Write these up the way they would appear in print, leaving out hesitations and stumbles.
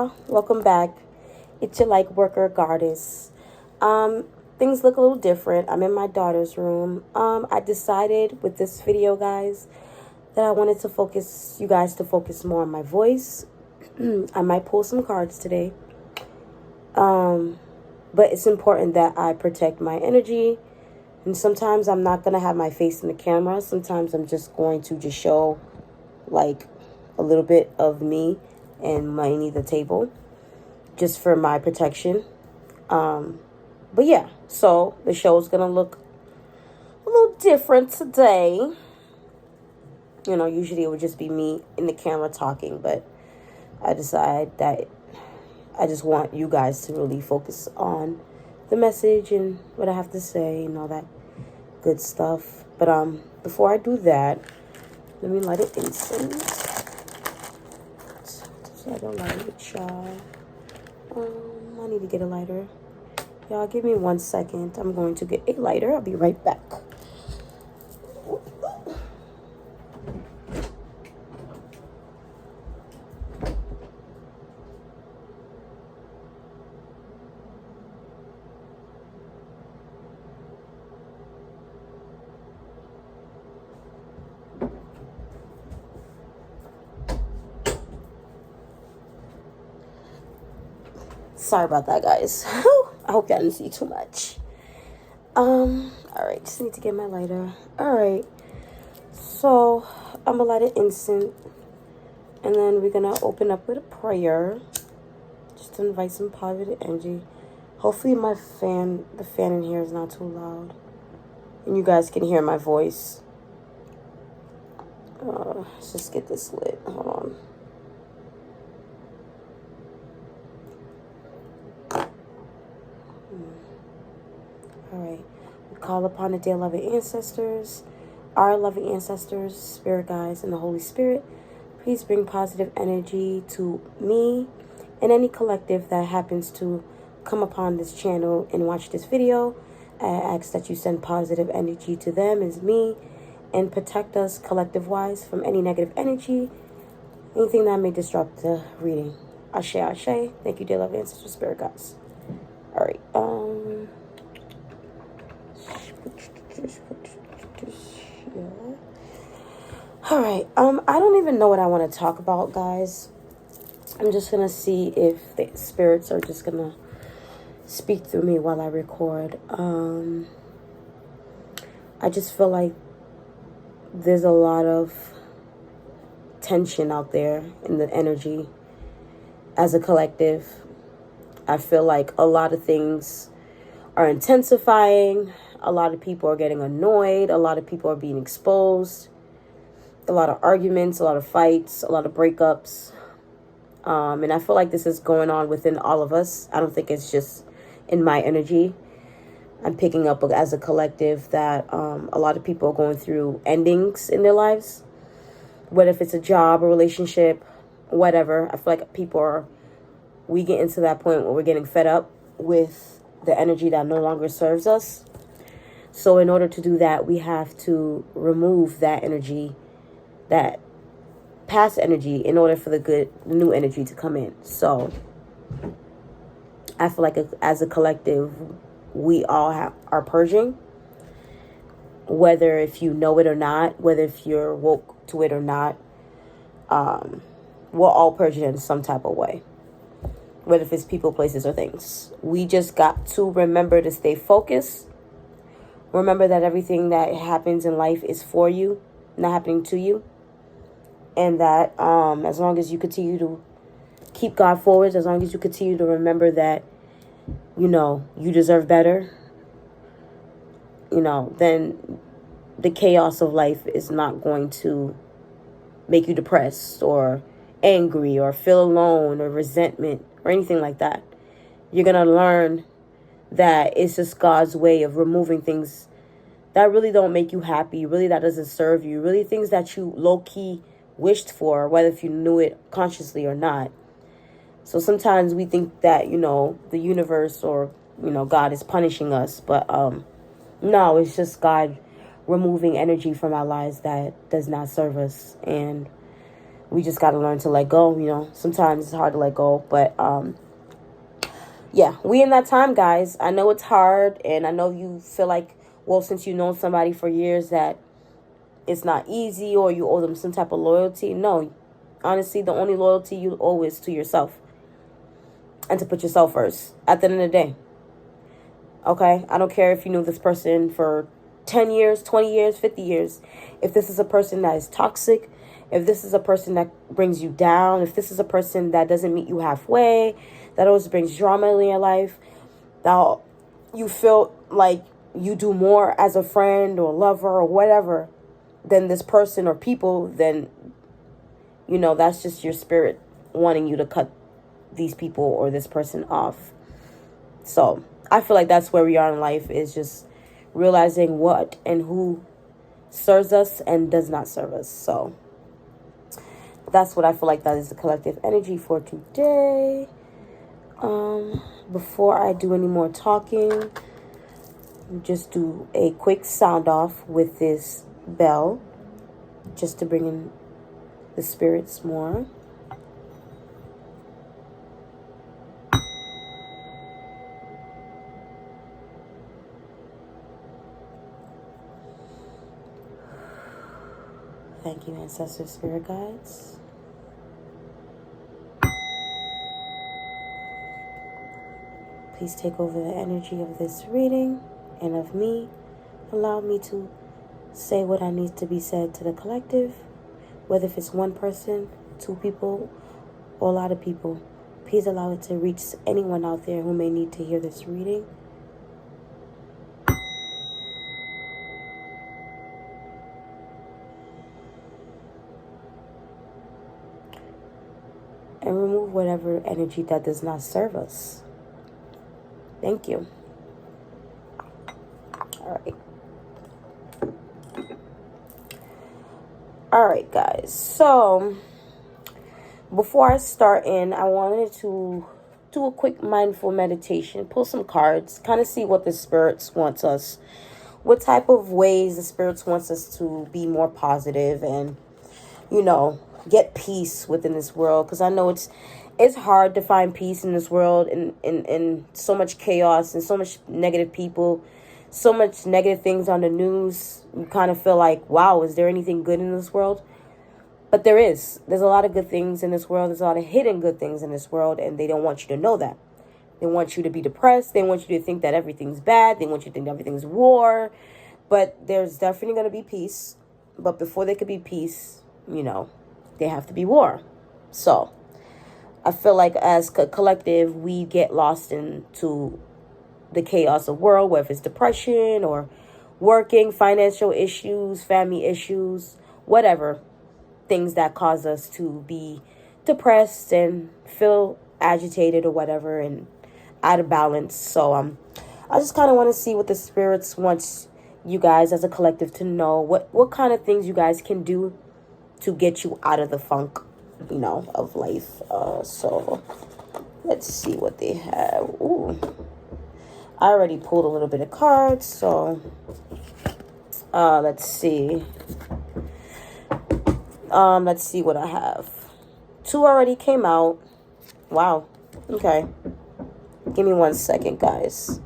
y'all, welcome back. It's your like worker goddess. Um, Things look a little different. I'm in my daughter's room. I decided with this video, guys, that I wanted to focus you guys to focus more on my voice. I might pull some cards today. But it's important that I protect my energy. And sometimes I'm not gonna have my face in the camera. Sometimes I'm just going to just show like a little bit of me and mainly the table, just for my protection. But yeah, so the show is gonna look a little different today. You know, usually it would just be me in the camera talking, but I decided that I just want you guys to really focus on the message and what I have to say and all that good stuff. But before I do that, let me light it incense. I don't light it, y'all. I need to get a lighter. Y'all, give me 1 second. I'm going to get a lighter. I'll be right back. Sorry about that, guys. I hope y'all didn't see too much. Alright, just need to get my lighter. Alright. So I'm gonna light an incense. And then we're gonna open up with a prayer. Just to invite some positive energy. Hopefully the fan in here is not too loud. And you guys can hear my voice. Let's just get this lit. Hold on. Alright. We call upon the dear loving ancestors, our loving ancestors, spirit guides, and the Holy Spirit. Please bring positive energy to me and any collective that happens to come upon this channel and watch this video. I ask that you send positive energy to them as me and protect us collective-wise from any negative energy, anything that may disrupt the reading. Ashe, Ashe. Thank you, dear loving ancestors, spirit guides. Alright, Alright, I don't even know what I want to talk about, guys. I'm just gonna see if the spirits are just gonna speak through me while I record. I just feel like there's a lot of tension out there in the energy as a collective. I feel like a lot of things are intensifying. A lot of people are getting annoyed. A lot of people are being exposed. A lot of arguments, a lot of fights, a lot of breakups. And I feel like this is going on within all of us. I don't think it's just in my energy. I'm picking up as a collective that a lot of people are going through endings in their lives. Whether if it's a job, a relationship, whatever. I feel like we get into that point where we're getting fed up with the energy that no longer serves us. So in order to do that, we have to remove that energy, that past energy, in order for the new energy to come in. So I feel like as a collective, we all are purging, whether if you know it or not, whether if you're woke to it or not. We're all purging in some type of way, whether if it's people, places, or things. We just got to remember to stay focused. Remember that everything that happens in life is for you, not happening to you. And that as long as you continue to keep God forward, as long as you continue to remember that, you know, you deserve better, you know, then the chaos of life is not going to make you depressed or angry or feel alone or resentment or anything like that. You're going to learn that it's just God's way of removing things that really don't make you happy, really that doesn't serve you, really things that you low-key wished for, whether if you knew it consciously or not. So sometimes we think that, you know, the universe or, you know, God is punishing us. But no, it's just God removing energy from our lives that does not serve us. And We just got to learn to let go, you know. Sometimes it's hard to let go, but yeah, we in that time, guys. I know it's hard, and I know you feel like, well, since you've known somebody for years, that it's not easy or you owe them some type of loyalty. No, honestly, the only loyalty you owe is to yourself and to put yourself first at the end of the day. Okay? I don't care if you knew this person for 10 years, 20 years, 50 years. If this is a person that is toxic, if this is a person that brings you down, if this is a person that doesn't meet you halfway, that always brings drama in your life, that you feel like you do more as a friend or lover or whatever than this person or people, then, you know, that's just your spirit wanting you to cut these people or this person off. So I feel like that's where we are in life, is just realizing what and who serves us and does not serve us. So that's what I feel like that is the collective energy for today. Before I do any more talking, just do a quick sound off with this bell, just to bring in the spirits more. Thank you, ancestors, spirit guides. Please take over the energy of this reading and of me. Allow me to say what I need to be said to the collective, whether if it's one person, two people, or a lot of people. Please allow it to reach anyone out there who may need to hear this reading. And remove whatever energy that does not serve us. Thank you. All right, guys. So before I start in, I wanted to do a quick mindful meditation, pull some cards, kind of see what the spirits want us, what type of ways the spirits wants us to be more positive and, you know, get peace within this world. Because I know it's hard to find peace in this world, and so much chaos and so much negative people, so much negative things on the news. You kind of feel like, wow, is there anything good in this world? But there is. There's a lot of good things in this world. There's a lot of hidden good things in this world, and they don't want you to know that. They want you to be depressed. They want you to think that everything's bad. They want you to think everything's war. But there's definitely going to be peace. But before there could be peace, you know, they have to be war. So I feel like as a collective, we get lost into the chaos of world, whether it's depression or working, financial issues, family issues, whatever. Things that cause us to be depressed and feel agitated or whatever and out of balance. So I just kind of want to see what the spirits wants you guys as a collective to know, what kind of things you guys can do to get you out of the funk, you know, of life. So let's see what they have. Ooh, I already pulled a little bit of cards, so let's see. Let's see what I have. 2 already came out. Wow. Okay. Give me 1 second, guys.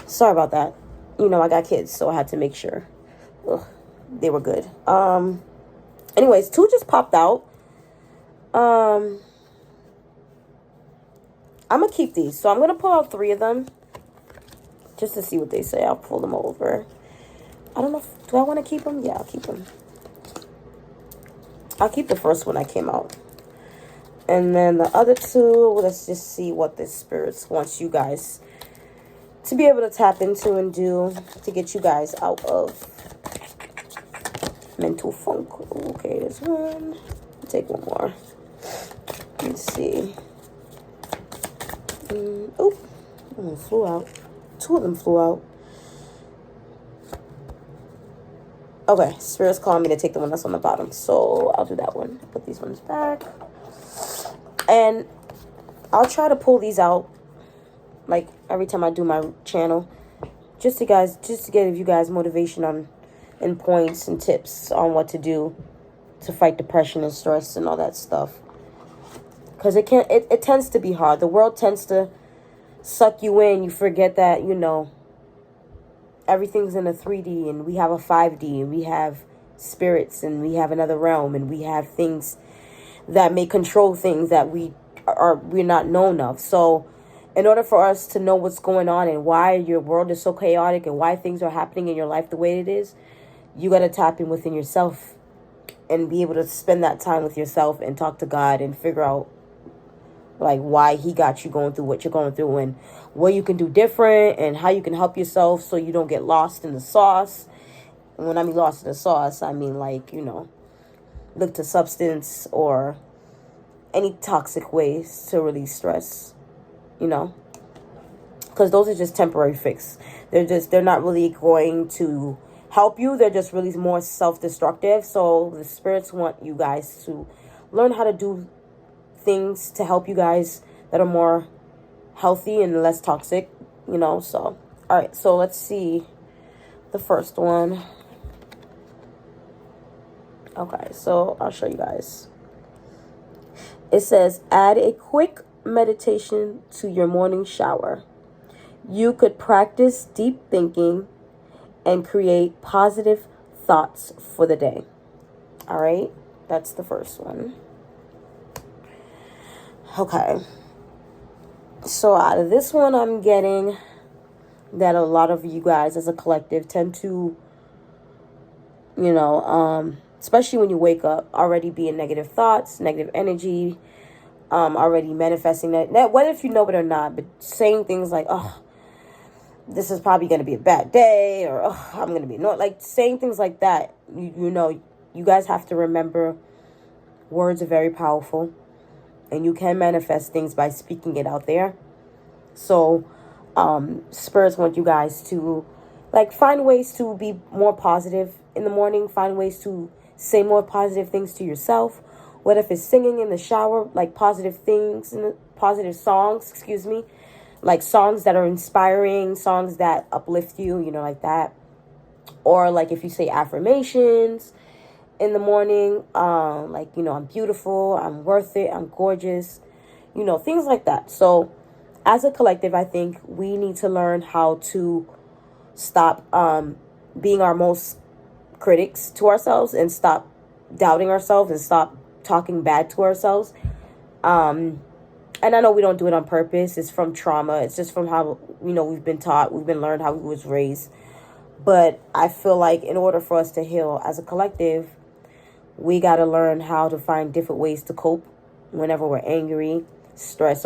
Sorry about that. You know, I got kids, so I had to make sure they were good. Anyways, 2 just popped out. I'm gonna keep these, so I'm gonna pull out 3 of them just to see what they say. I'll pull them over. I don't know do I want to keep them? Yeah, I'll keep them. I'll keep the first one that came out, and then the other 2, let's just see what the spirits wants you guys to be able to tap into and do to get you guys out of mental funk. Okay, there's one. Take 1 more. Let's see. Oh, one flew out. 2 of them flew out. Okay, Spirit's calling me to take the one that's on the bottom, so I'll do that one. Put these ones back. And I'll try to pull these out like every time I do my channel, just to give you guys motivation on and points and tips on what to do to fight depression and stress and all that stuff. Because it tends to be hard. The world tends to suck you in. You forget that, everything's in a 3D, and we have a 5D, and we have spirits, and we have another realm, and we have things that may control things that we're not known of. So in order for us to know what's going on and why your world is so chaotic and why things are happening in your life the way it is, you got to tap in within yourself and be able to spend that time with yourself and talk to God and figure out like why he got you going through what you're going through and what you can do different and how you can help yourself so you don't get lost in the sauce. And when I mean lost in the sauce, I mean like, look to substance or any toxic ways to release stress, because those are just temporary fix. They're not really going to help you. They're just really more self-destructive. So the spirits want you guys to learn how to do things to help you guys that are more healthy and less toxic, so all right, so let's see the first one. Okay, so I'll show you guys. It says, add a quick meditation to your morning shower. You could practice deep thinking and create positive thoughts for the day. All right, that's the first one. Okay, so out of this one, I'm getting that a lot of you guys as a collective tend to, especially when you wake up, already be in negative thoughts, negative energy, already manifesting that, whether if you know it or not, but saying things like, oh, this is probably going to be a bad day, or oh, I'm going to be annoyed, like saying things like that. You guys have to remember words are very powerful, and you can manifest things by speaking it out there. So spirits want you guys to find ways to be more positive in the morning, find ways to say more positive things to yourself, whether if it's singing in the shower, like positive things, positive songs, like songs that are inspiring, songs that uplift you, like that. Or like if you say affirmations in the morning, I'm beautiful, I'm worth it, I'm gorgeous, things like that. So as a collective, I think we need to learn how to stop being our most critics to ourselves and stop doubting ourselves and stop talking bad to ourselves. And I know we don't do it on purpose. It's from trauma. It's just from how, we've been taught, we've been learned how we was raised. But I feel like in order for us to heal as a collective, we got to learn how to find different ways to cope whenever we're angry, stressed,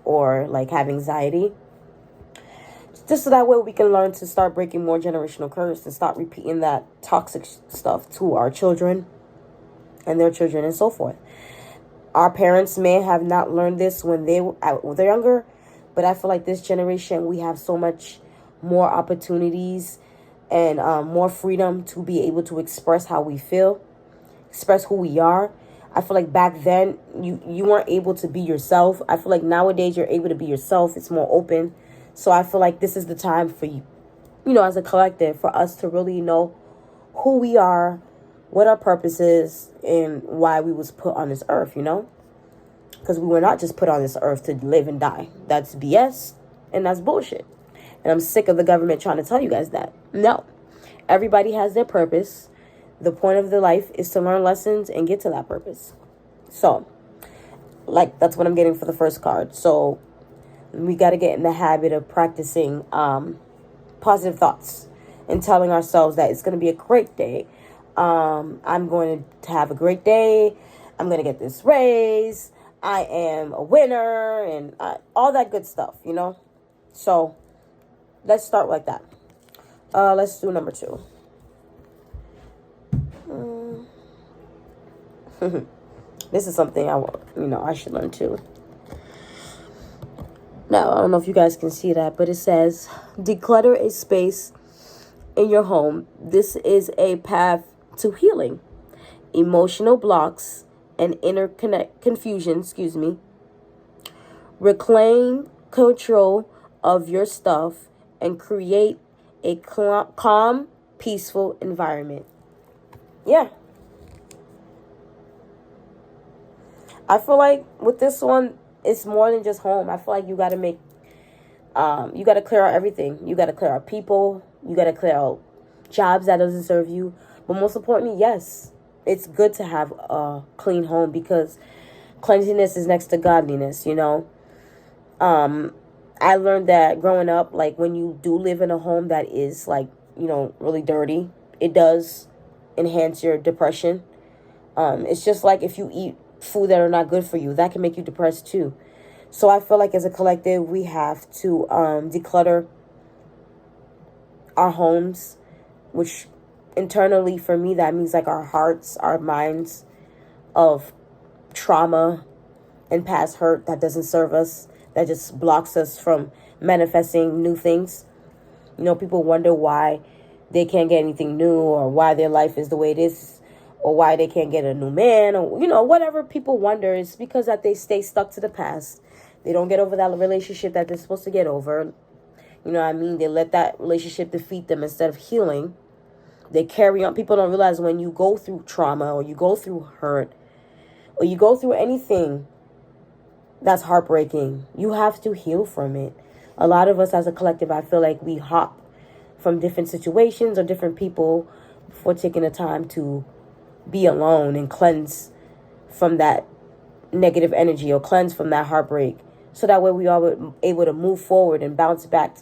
or like have anxiety. Just so that way we can learn to start breaking more generational curses and stop repeating that toxic stuff to our children and their children and so forth. Our parents may have not learned this when they're younger, but I feel like this generation, we have so much more opportunities and more freedom to be able to express how we feel, express who we are. I feel like back then you weren't able to be yourself. I feel like nowadays you're able to be yourself. It's more open. So I feel like this is the time for you, as a collective, for us to really know who we are, what our purpose is, and why we was put on this earth, because we were not just put on this earth to live and die. That's BS and that's bullshit. And I'm sick of the government trying to tell you guys that. No, everybody has their purpose. The point of their life is to learn lessons and get to that purpose. So, that's what I'm getting for the first card. So, we got to get in the habit of practicing positive thoughts and telling ourselves that it's going to be a great day. I'm going to have a great day. I'm going to get this raise. I am a winner and all that good stuff, So, let's start like that. Let's do number 2. This is something I should learn too. Now, I don't know if you guys can see that, but it says, declutter a space in your home. This is a path to healing. Emotional blocks and inner confusion, Reclaim control of your stuff and create a calm, peaceful environment. Yeah. I feel like with this one, it's more than just home. I feel like you got to you got to clear out everything. You got to clear out people. You got to clear out jobs that doesn't serve you. But most importantly, yes, it's good to have a clean home because cleanliness is next to godliness, you know. I learned that growing up, like when you do live in a home that is like, you know, really dirty, it does enhance your depression. It's just like if you eat food that are not good for you, that can make you depressed too. So I feel like as a collective, we have to declutter our homes, which internally for me, that means like our hearts, our minds of trauma and past hurt that doesn't serve us, that just blocks us from manifesting new things. You know, people wonder why they can't get anything new or why their life is the way it is or why they can't get a new man or, you know, whatever people wonder. It's because that they stay stuck to the past. They don't get over that relationship that they're supposed to get over. You know what I mean? They let that relationship defeat them instead of healing. They carry on. People don't realize when you go through trauma or you go through hurt or you go through anything that's heartbreaking, you have to heal from it. A lot of us as a collective, I feel like we hop from different situations or different people before taking the time to be alone and cleanse from that negative energy or cleanse from that heartbreak. So that way we are able to move forward and bounce back.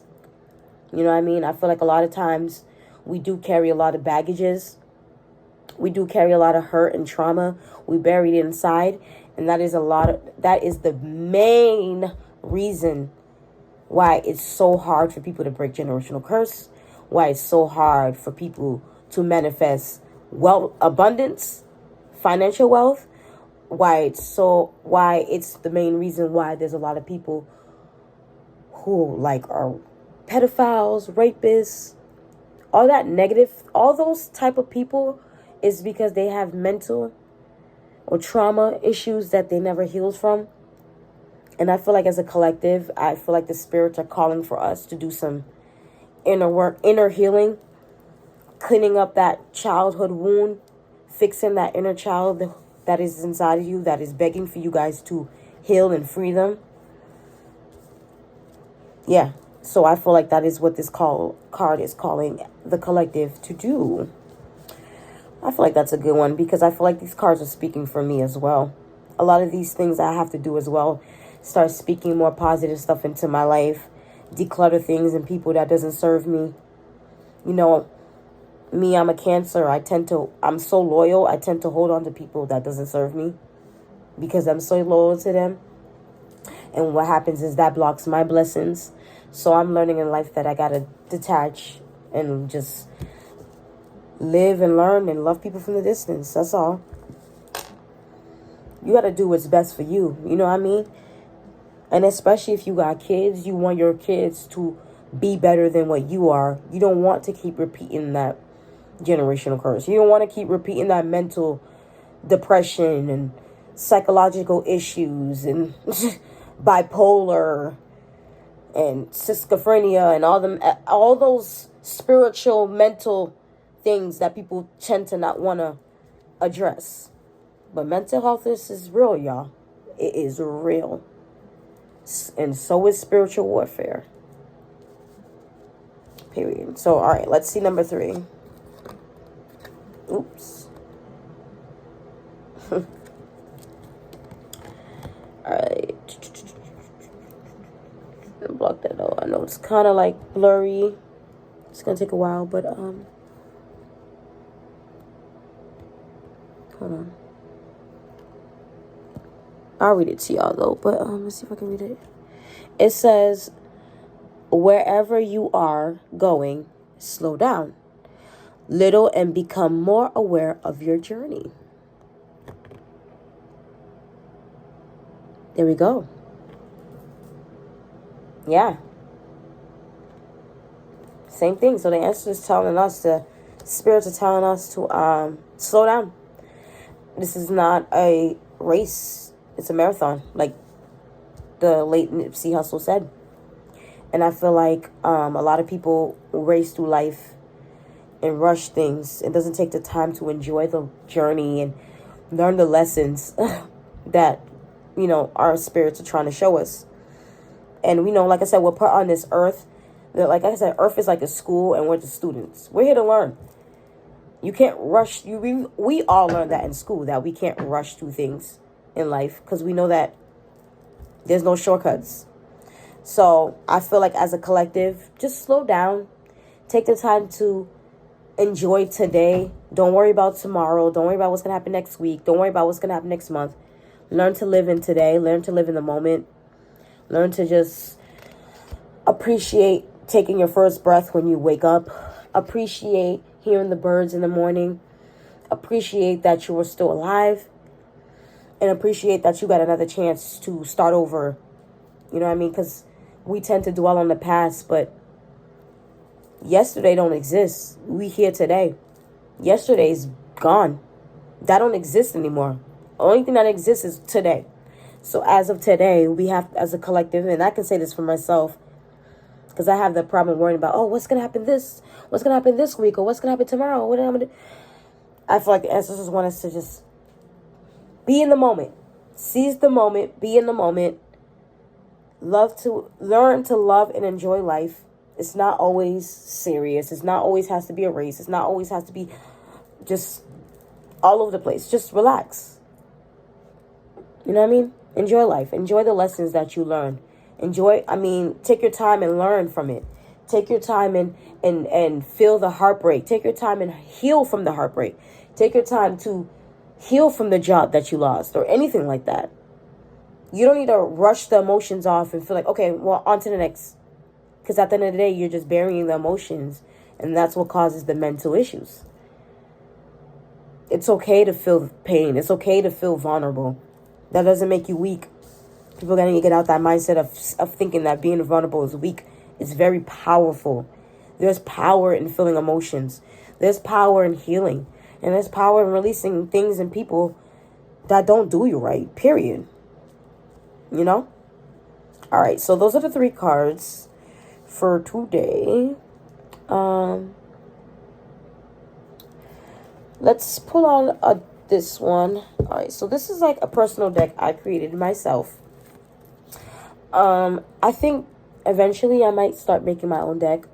You know what I mean? I feel like a lot of times we do carry a lot of baggages. We do carry a lot of hurt and trauma. We bury it inside. And that is the main reason why it's so hard for people to break generational curse. Why it's so hard for people to manifest wealth, abundance, financial wealth. Why it's the main reason why there's a lot of people who like are pedophiles, rapists, all that negative, all those type of people is because they have mental or trauma issues that they never healed from. And I feel like as a collective, I feel like the spirits are calling for us to do some inner work, inner healing, cleaning up that childhood wound, fixing that inner child that is inside of you, that is begging for you guys to heal and free them. Yeah, so I feel like that is what this card is calling the collective to do. I feel like that's a good one because I feel like these cards are speaking for me as well. A lot of these things I have to do as well. Start speaking more positive stuff into my life. Declutter things and people that doesn't serve me. You know, me, I'm a Cancer. I'm so loyal. I tend to hold on to people that doesn't serve me because I'm so loyal to them. And what happens is that blocks my blessings. So I'm learning in life that I got to detach and just live and learn and love people from the distance. That's all. You got to do what's best for you. You know what I mean? And especially if you got kids, you want your kids to be better than what you are. You don't want to keep repeating that generational curse. You don't want to keep repeating that mental depression and psychological issues and bipolar and schizophrenia and all those spiritual mental things that people tend to not want to address. But mental health is real, y'all. It is real. And so is spiritual warfare. Period. So, all right, let's see number 3. Oops. All right. Block that out. I know it's kind of like blurry. It's going to take a while, but hold on. I'll read it to y'all though, but let's see if I can read it. It says, wherever you are going, slow down little and become more aware of your journey. There we go. Yeah. Same thing. So the answer is telling us, the spirits are telling us to slow down. This is not a race. It's a marathon. Like the late Nipsey Hussle said. And I feel like a lot of people race through life and rush things. It doesn't take the time to enjoy the journey and learn the lessons that, you know, our spirits are trying to show us. And we know, like I said, we're put on this earth. Like I said, earth is like a school and we're the students. We're here to learn. You can't rush. We all learned that in school, that we can't rush through things in life because we know that there's no shortcuts. So I feel like as a collective, just slow down. Take the time to enjoy today. Don't worry about tomorrow. Don't worry about what's going to happen next week. Don't worry about what's going to happen next month. Learn to live in today. Learn to live in the moment. Learn to just appreciate taking your first breath when you wake up. Appreciate hearing the birds in the morning. Appreciate that you are still alive. And appreciate that you got another chance to start over. You know what I mean? Because we tend to dwell on the past, but yesterday don't exist. We here today. Yesterday's gone. That don't exist anymore. The only thing that exists is today. So as of today, we have, as a collective, and I can say this for myself, because I have the problem worrying about, oh, what's going to happen what's going to happen this week, or what's going to happen tomorrow, what am I going to do? I feel like the ancestors want us to just be in the moment. Seize the moment. Be in the moment. Learn to love and enjoy life. It's not always serious. It's not always has to be a race. It's not always has to be just all over the place. Just relax. You know what I mean? Enjoy life. Enjoy the lessons that you learn. Take your time and learn from it. Take your time and feel the heartbreak. Take your time and heal from the heartbreak. Take your time to heal from the job that you lost or anything like that. You don't need to rush the emotions off and feel like, okay, well, on to the next. Because at the end of the day, you're just burying the emotions. And that's what causes the mental issues. It's okay to feel pain. It's okay to feel vulnerable. That doesn't make you weak. People got to get out that mindset of thinking that being vulnerable is weak. It's very powerful. There's power in feeling emotions. There's power in healing. And there's power in releasing things and people that don't do you right, period. You know? All right, so those are the 3 cards for today. Let's pull on this one. All right, so this is like a personal deck I created myself. I think eventually I might start making my own deck.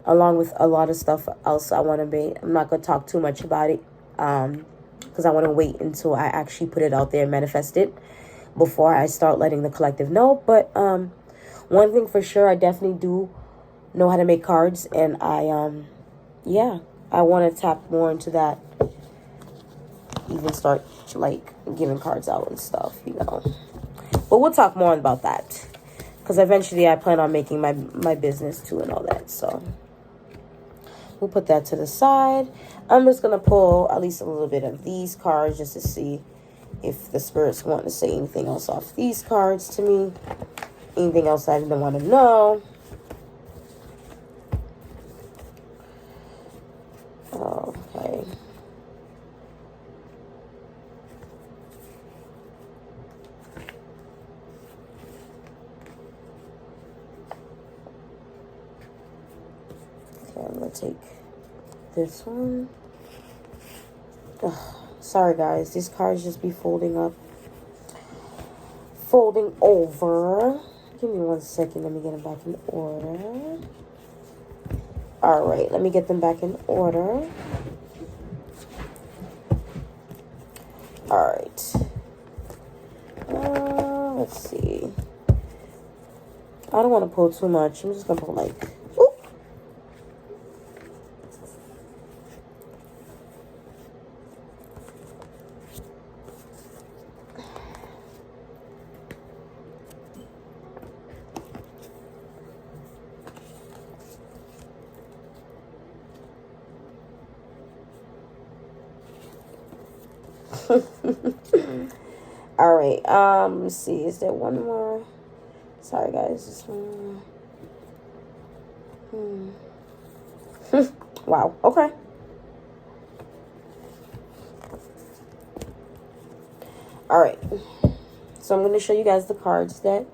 Along with a lot of stuff else I want to make. I'm not going to talk too much about it. Because I want to wait until I actually put it out there and manifest it before I start letting the collective know. But one thing for sure, I definitely do know how to make cards, and I want to tap more into that. Even start like giving cards out and stuff, you know. But we'll talk more about that, because eventually I plan on making my business too and all that. So we'll put that to the side. I'm just gonna pull at least a little bit of these cards just to see if the spirits want to say anything else off these cards to me. Anything else I didn't want to know. Okay. Okay, I'm going to take this one. Ugh, sorry, guys. These cards just be folding up. Folding over. Give me 1 second. Let me get them back in order. All right. Let me get them back in order. All right. Let's see. I don't want to pull too much. I'm just going to pull like... All right, let's see, is there one more? Sorry guys, just one more. Wow, okay. All right, So I'm going to show you guys the cards that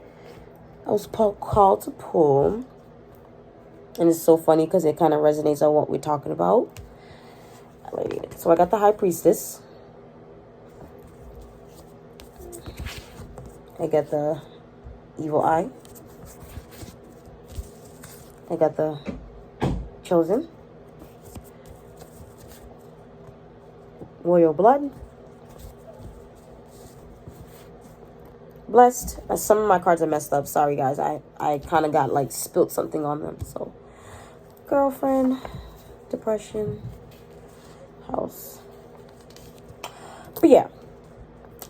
I was called to pull. And it's so funny because it kind of resonates on what we're talking about. So I got the High Priestess. I got the Evil Eye. I got the Chosen. Royal Blood. Blessed. Some of my cards are messed up. Sorry, guys. I kind of got, like, spilt something on them. So, Girlfriend. Depression. House. But, yeah.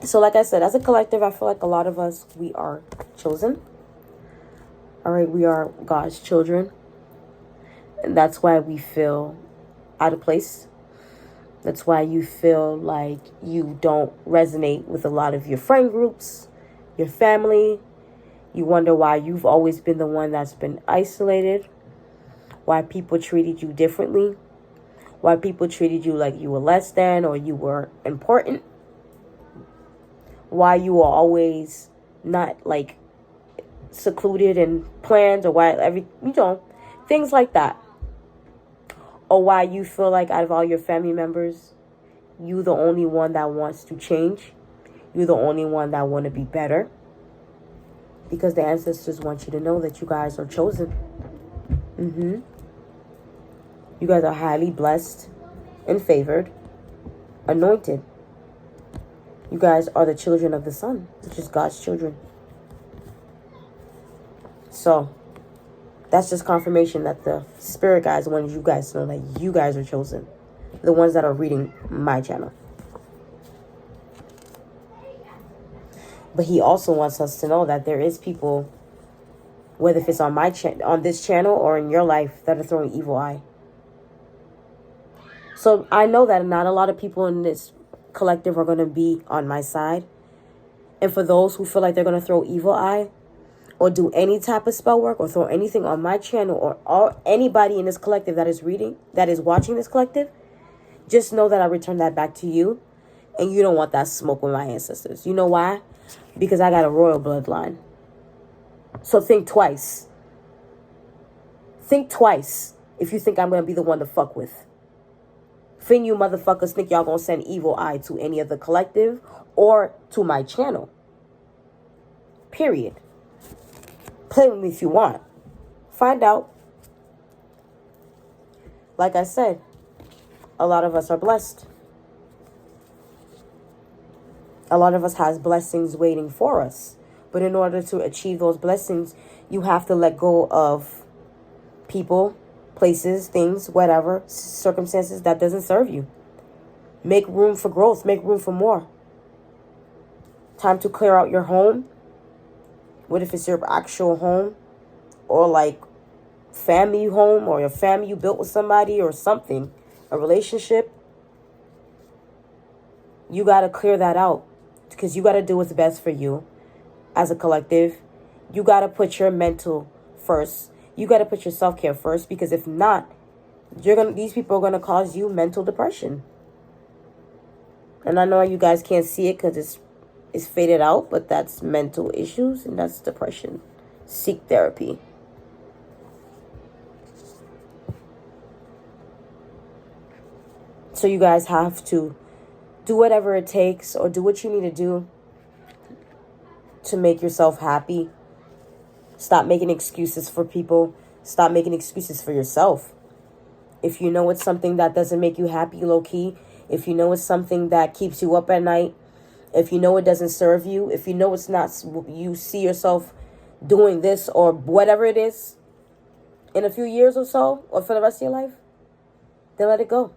So, like I said, as a collective, I feel like a lot of us, we are chosen. All right? We are God's children. And that's why we feel out of place. That's why you feel like you don't resonate with a lot of your friend groups, your family. You wonder why you've always been the one that's been isolated, why people treated you differently, why people treated you like you were less than or you were important, why you were always not like secluded and planned, or why things like that. Or why you feel like out of all your family members, you the only one that wants to change. You're the only one that want to be better. Because the ancestors want you to know that you guys are chosen. You guys are highly blessed and favored, anointed. You guys are the children of the sun, which is God's children. So, that's just confirmation that the spirit guides wanted you guys to know that you guys are chosen. The ones that are reading my channel. But he also wants us to know that there is people, whether if it's on on this channel or in your life, that are throwing evil eye. So I know that not a lot of people in this collective are going to be on my side. And for those who feel like they're going to throw evil eye, or do any type of spell work, or throw anything on my channel, or anybody in this collective that is watching this collective, just know that I return that back to you. And you don't want that smoke with my ancestors. You know why? Because I got a royal bloodline. So think twice. Think twice if you think I'm going to be the one to fuck with. Fin you motherfuckers think y'all going to send evil eye to any of the collective or to my channel. Period. Play with me if you want. Find out. Like I said, a lot of us are blessed. A lot of us has blessings waiting for us. But in order to achieve those blessings, you have to let go of people, places, things, whatever, circumstances that doesn't serve you. Make room for growth. Make room for more. Time to clear out your home. What if it's your actual home? Or like family home, or your family you built with somebody or something. A relationship. You got to clear that out. Because you got to do what's best for you as a collective. You got to put your mental first. You got to put your self-care first. Because if not, these people are going to cause you mental depression. And I know you guys can't see it because it's faded out. But that's mental issues and that's depression. Seek therapy. So you guys have to do whatever it takes, or do what you need to do to make yourself happy. Stop making excuses for people. Stop making excuses for yourself. If you know it's something that doesn't make you happy low-key, if you know it's something that keeps you up at night, if you know it doesn't serve you, if you know it's not, you see yourself doing this or whatever it is in a few years or so, or for the rest of your life, then let it go.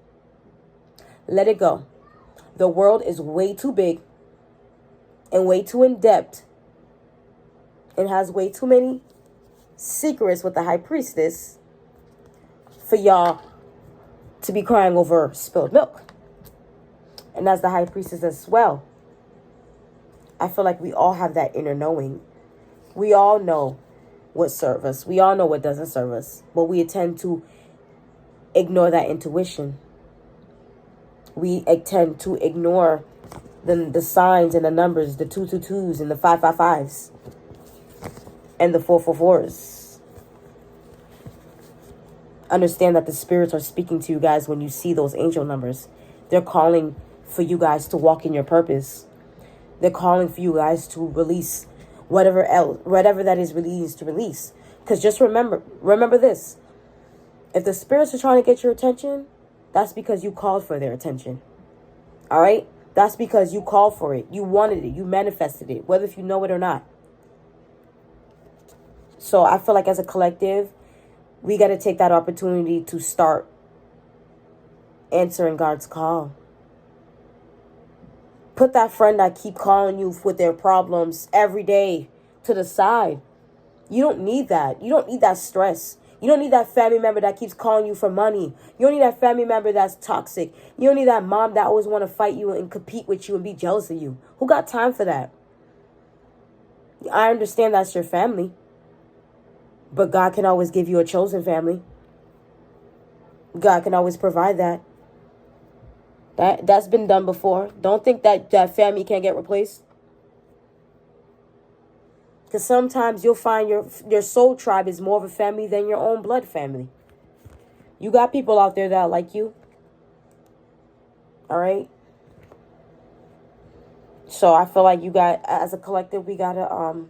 Let it go. The world is way too big and way too in-depth and has way too many secrets with the High Priestess for y'all to be crying over spilled milk. And as the High Priestess as well, I feel like we all have that inner knowing. We all know what serves us. We all know what doesn't serve us. But we tend to ignore that intuition. We tend to ignore the signs and the numbers, the 222s and the 555s and the 444s. Understand that the spirits are speaking to you guys when you see those angel numbers. They're calling for you guys to walk in your purpose. They're calling for you guys to release whatever that is released to release. Because just remember this. If the spirits are trying to get your attention, that's because you called for their attention. All right? That's because you called for it. You wanted it. You manifested it, whether if you know it or not. So I feel like as a collective, we got to take that opportunity to start answering God's call. Put that friend that keep calling you with their problems every day to the side. You don't need that. You don't need that stress. You don't need that family member that keeps calling you for money. You don't need that family member that's toxic. You don't need that mom that always want to fight you and compete with you and be jealous of you. Who got time for that? I understand that's your family. But God can always give you a chosen family. God can always provide that. That's been done before. Don't think that family can't get replaced. Because sometimes you'll find your soul tribe is more of a family than your own blood family. You got people out there that like you. All right? So I feel like as a collective, we got to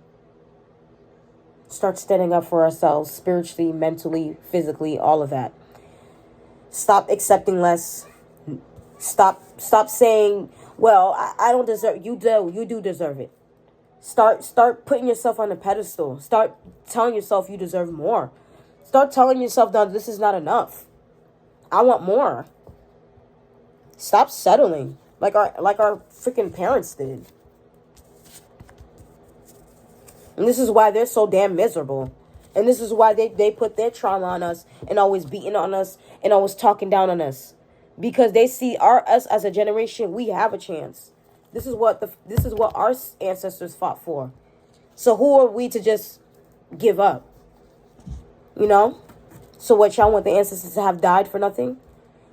start standing up for ourselves spiritually, mentally, physically, all of that. Stop accepting less. Stop saying, well, I don't deserve. You do deserve it. Start putting yourself on a pedestal. Start telling yourself you deserve more. Start telling yourself that this is not enough. I want more. Stop settling like our freaking parents did. And this is why they're so damn miserable. And this is why they put their trauma on us and always beating on us and always talking down on us. Because they see us as a generation, we have a chance. This is what our ancestors fought for. So who are we to just give up? You know? So what, y'all want the ancestors to have died for nothing?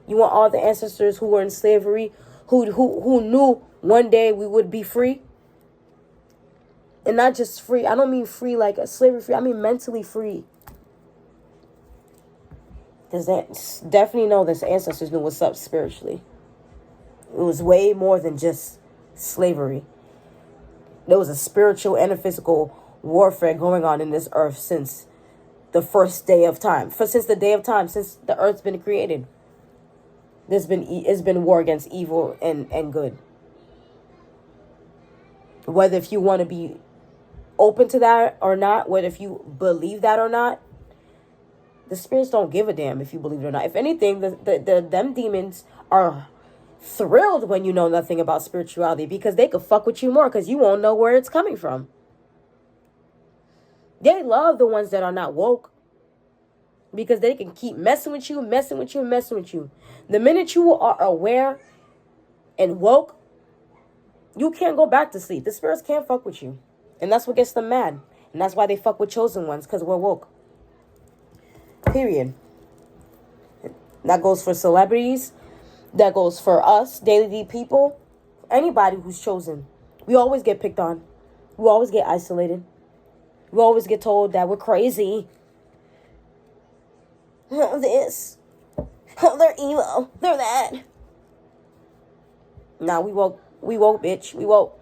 You want all the ancestors who were in slavery, who knew one day we would be free? And not just free. I don't mean free like a slavery free. I mean mentally free. Because definitely know this ancestors knew what's up spiritually. It was way more than just slavery. There was a spiritual and a physical warfare going on in this earth since the first day of time. Since the day of time, since the earth's been created. It's been war against evil and good. Whether if you want to be open to that or not, whether if you believe that or not, the spirits don't give a damn if you believe it or not. If anything, them demons are thrilled when you know nothing about spirituality because they could fuck with you more because you won't know where it's coming from. They love the ones that are not woke because they can keep messing with you, messing with you, messing with you. The minute you are aware and woke, you can't go back to sleep. The spirits can't fuck with you. And that's what gets them mad. And that's why they fuck with chosen ones, because we're woke. Period. That goes for celebrities. That goes for us, daily people. Anybody who's chosen. We always get picked on. We always get isolated. We always get told that we're crazy. Oh, this. Oh, they're evil. They're that. Nah, we woke. We woke, bitch. We woke.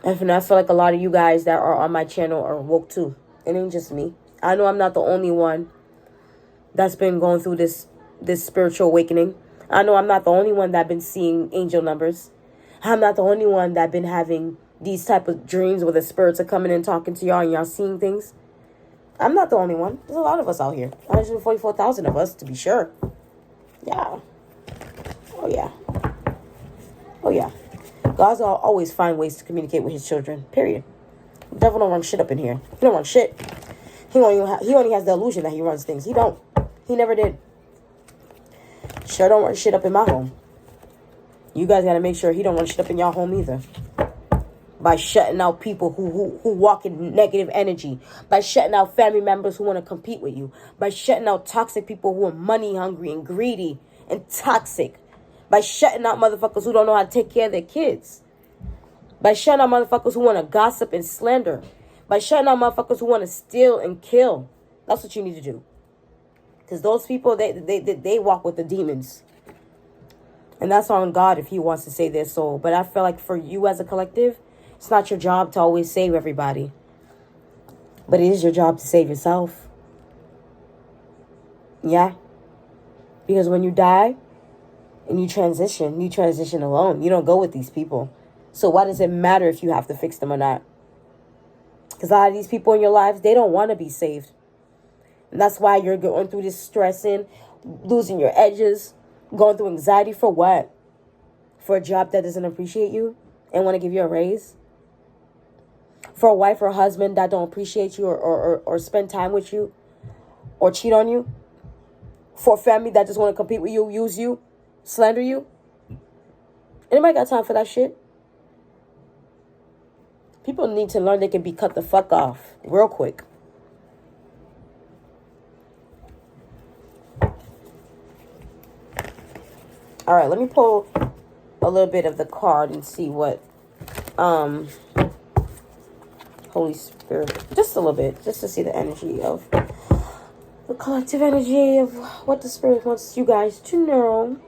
And I feel like a lot of you guys that are on my channel are woke too. It ain't just me. I know I'm not the only one that's been going through this spiritual awakening. I know I'm not the only one that's been seeing angel numbers. I'm not the only one that's been having these type of dreams where the spirits are coming and talking to y'all and y'all seeing things. I'm not the only one. There's a lot of us out here. 144,000 of us, to be sure. Yeah. Oh, yeah. Oh, yeah. God's always find ways to communicate with his children. Period. The devil don't run shit up in here. He don't run shit. He only has the illusion that he runs things. He don't. He never did. Sure don't run shit up in my home. You guys gotta make sure he don't run shit up in your home either. By shutting out people who walk in negative energy. By shutting out family members who want to compete with you. By shutting out toxic people who are money hungry and greedy and toxic. By shutting out motherfuckers who don't know how to take care of their kids. By shutting out motherfuckers who want to gossip and slander. By shutting out motherfuckers who want to steal and kill. That's what you need to do. Because those people, they walk with the demons. And that's on God if he wants to save their soul. But I feel like for you as a collective, it's not your job to always save everybody. But it is your job to save yourself. Yeah. Because when you die and you transition alone. You don't go with these people. So why does it matter if you have to fix them or not? Because a lot of these people in your lives, they don't want to be saved. And that's why you're going through this stressing, losing your edges, going through anxiety for what? For a job that doesn't appreciate you and want to give you a raise? For a wife or a husband that don't appreciate you or spend time with you or cheat on you? For a family that just want to compete with you, use you, slander you? Anybody got time for that shit? People need to learn they can be cut the fuck off real quick. All right, let me pull a little bit of the card and see what Holy Spirit, just a little bit, just to see the energy of the collective energy of what the Spirit wants you guys to know.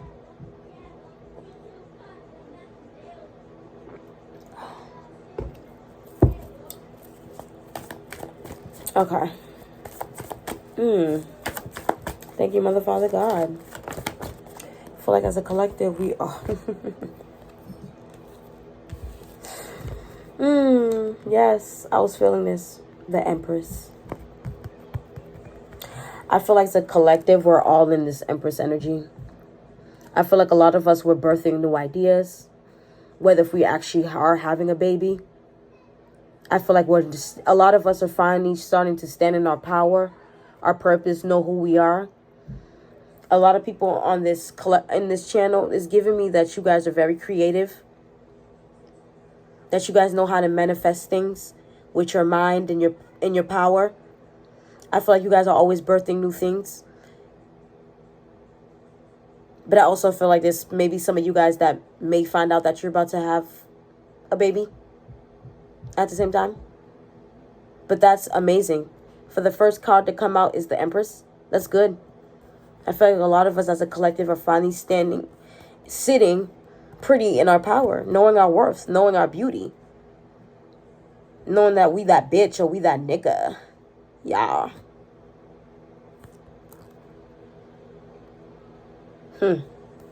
Okay. Thank you, Mother, Father, God. I feel like as a collective, we are. Yes, I was feeling this. The Empress. I feel like as a collective, we're all in this Empress energy. I feel like a lot of us were birthing new ideas. Whether if we actually are having a baby. I feel like a lot of us are finally starting to stand in our power, our purpose, know who we are. A lot of people on this in this channel is giving me that you guys are very creative. That you guys know how to manifest things with your mind and your power. I feel like you guys are always birthing new things. But I also feel like there's maybe some of you guys that may find out that you're about to have a baby at the same time. But that's amazing. For the first card to come out is the Empress. That's good. I feel like a lot of us as a collective are finally sitting pretty in our power, knowing our worth, knowing our beauty, knowing that we that bitch or we that nigga. Yeah.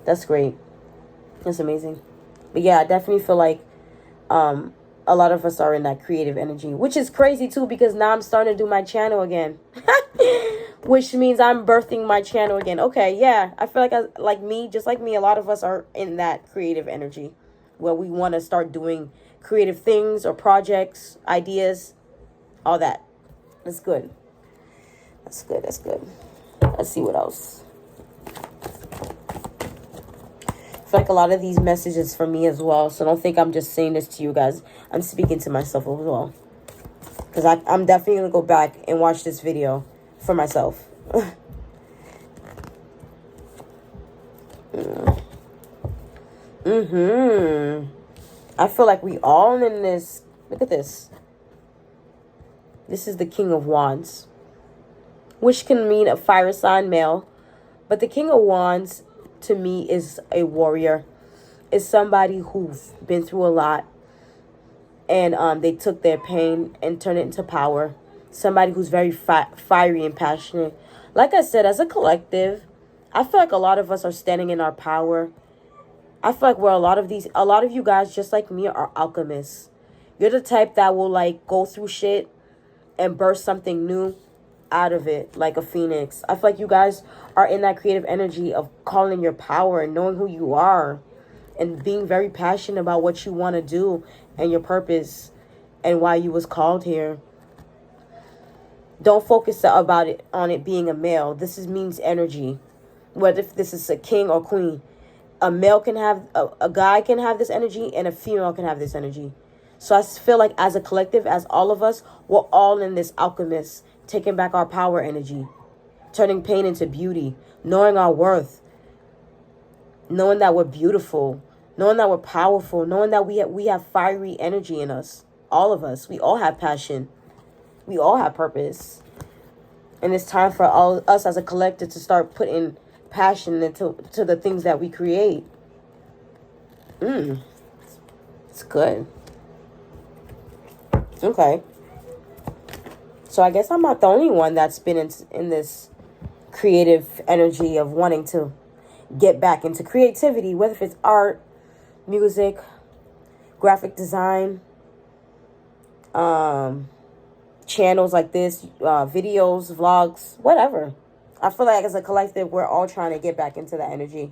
That's great. That's amazing. But yeah, I definitely feel like a lot of us are in that creative energy, which is crazy too, because now I'm starting to do my channel again. Which means I'm birthing my channel again. Okay, yeah. I feel like just like me, a lot of us are in that creative energy where we want to start doing creative things or projects, ideas, all that. That's good. That's good. That's good. Let's see what else. I feel like a lot of these messages for me as well. So don't think I'm just saying this to you guys. I'm speaking to myself as well. Because I'm definitely going to go back and watch this video for myself. I feel like we all in this. Look at this. This is the King of Wands, which can mean a fire sign male. But the King of Wands, to me, is a warrior. Is somebody who's been through a lot. And they took their pain and turned it into power. Somebody who's very fiery and passionate. Like I said, as a collective, I feel like a lot of us are standing in our power. I feel like a lot of you guys, just like me, are alchemists. You're the type that will like go through shit and burst something new out of it, like a phoenix. I feel like you guys are in that creative energy of calling your power and knowing who you are and being very passionate about what you want to do and your purpose and why you was called here. Don't focus on it being a male. This means energy. Whether if this is a king or queen, a male can have a guy can have this energy and a female can have this energy. So I feel like as a collective, as all of us, we're all in this alchemist, taking back our power energy, turning pain into beauty, knowing our worth, knowing that we're beautiful, knowing that we're powerful, knowing that we have fiery energy in us. All of us. We all have passion. We all have purpose. And it's time for all us as a collective to start putting passion into the things that we create. It's good. Okay. So I guess I'm not the only one that's been in this creative energy of wanting to get back into creativity, whether if it's art, music, graphic design, channels like this, videos, vlogs, whatever. I feel like as a collective, we're all trying to get back into that energy.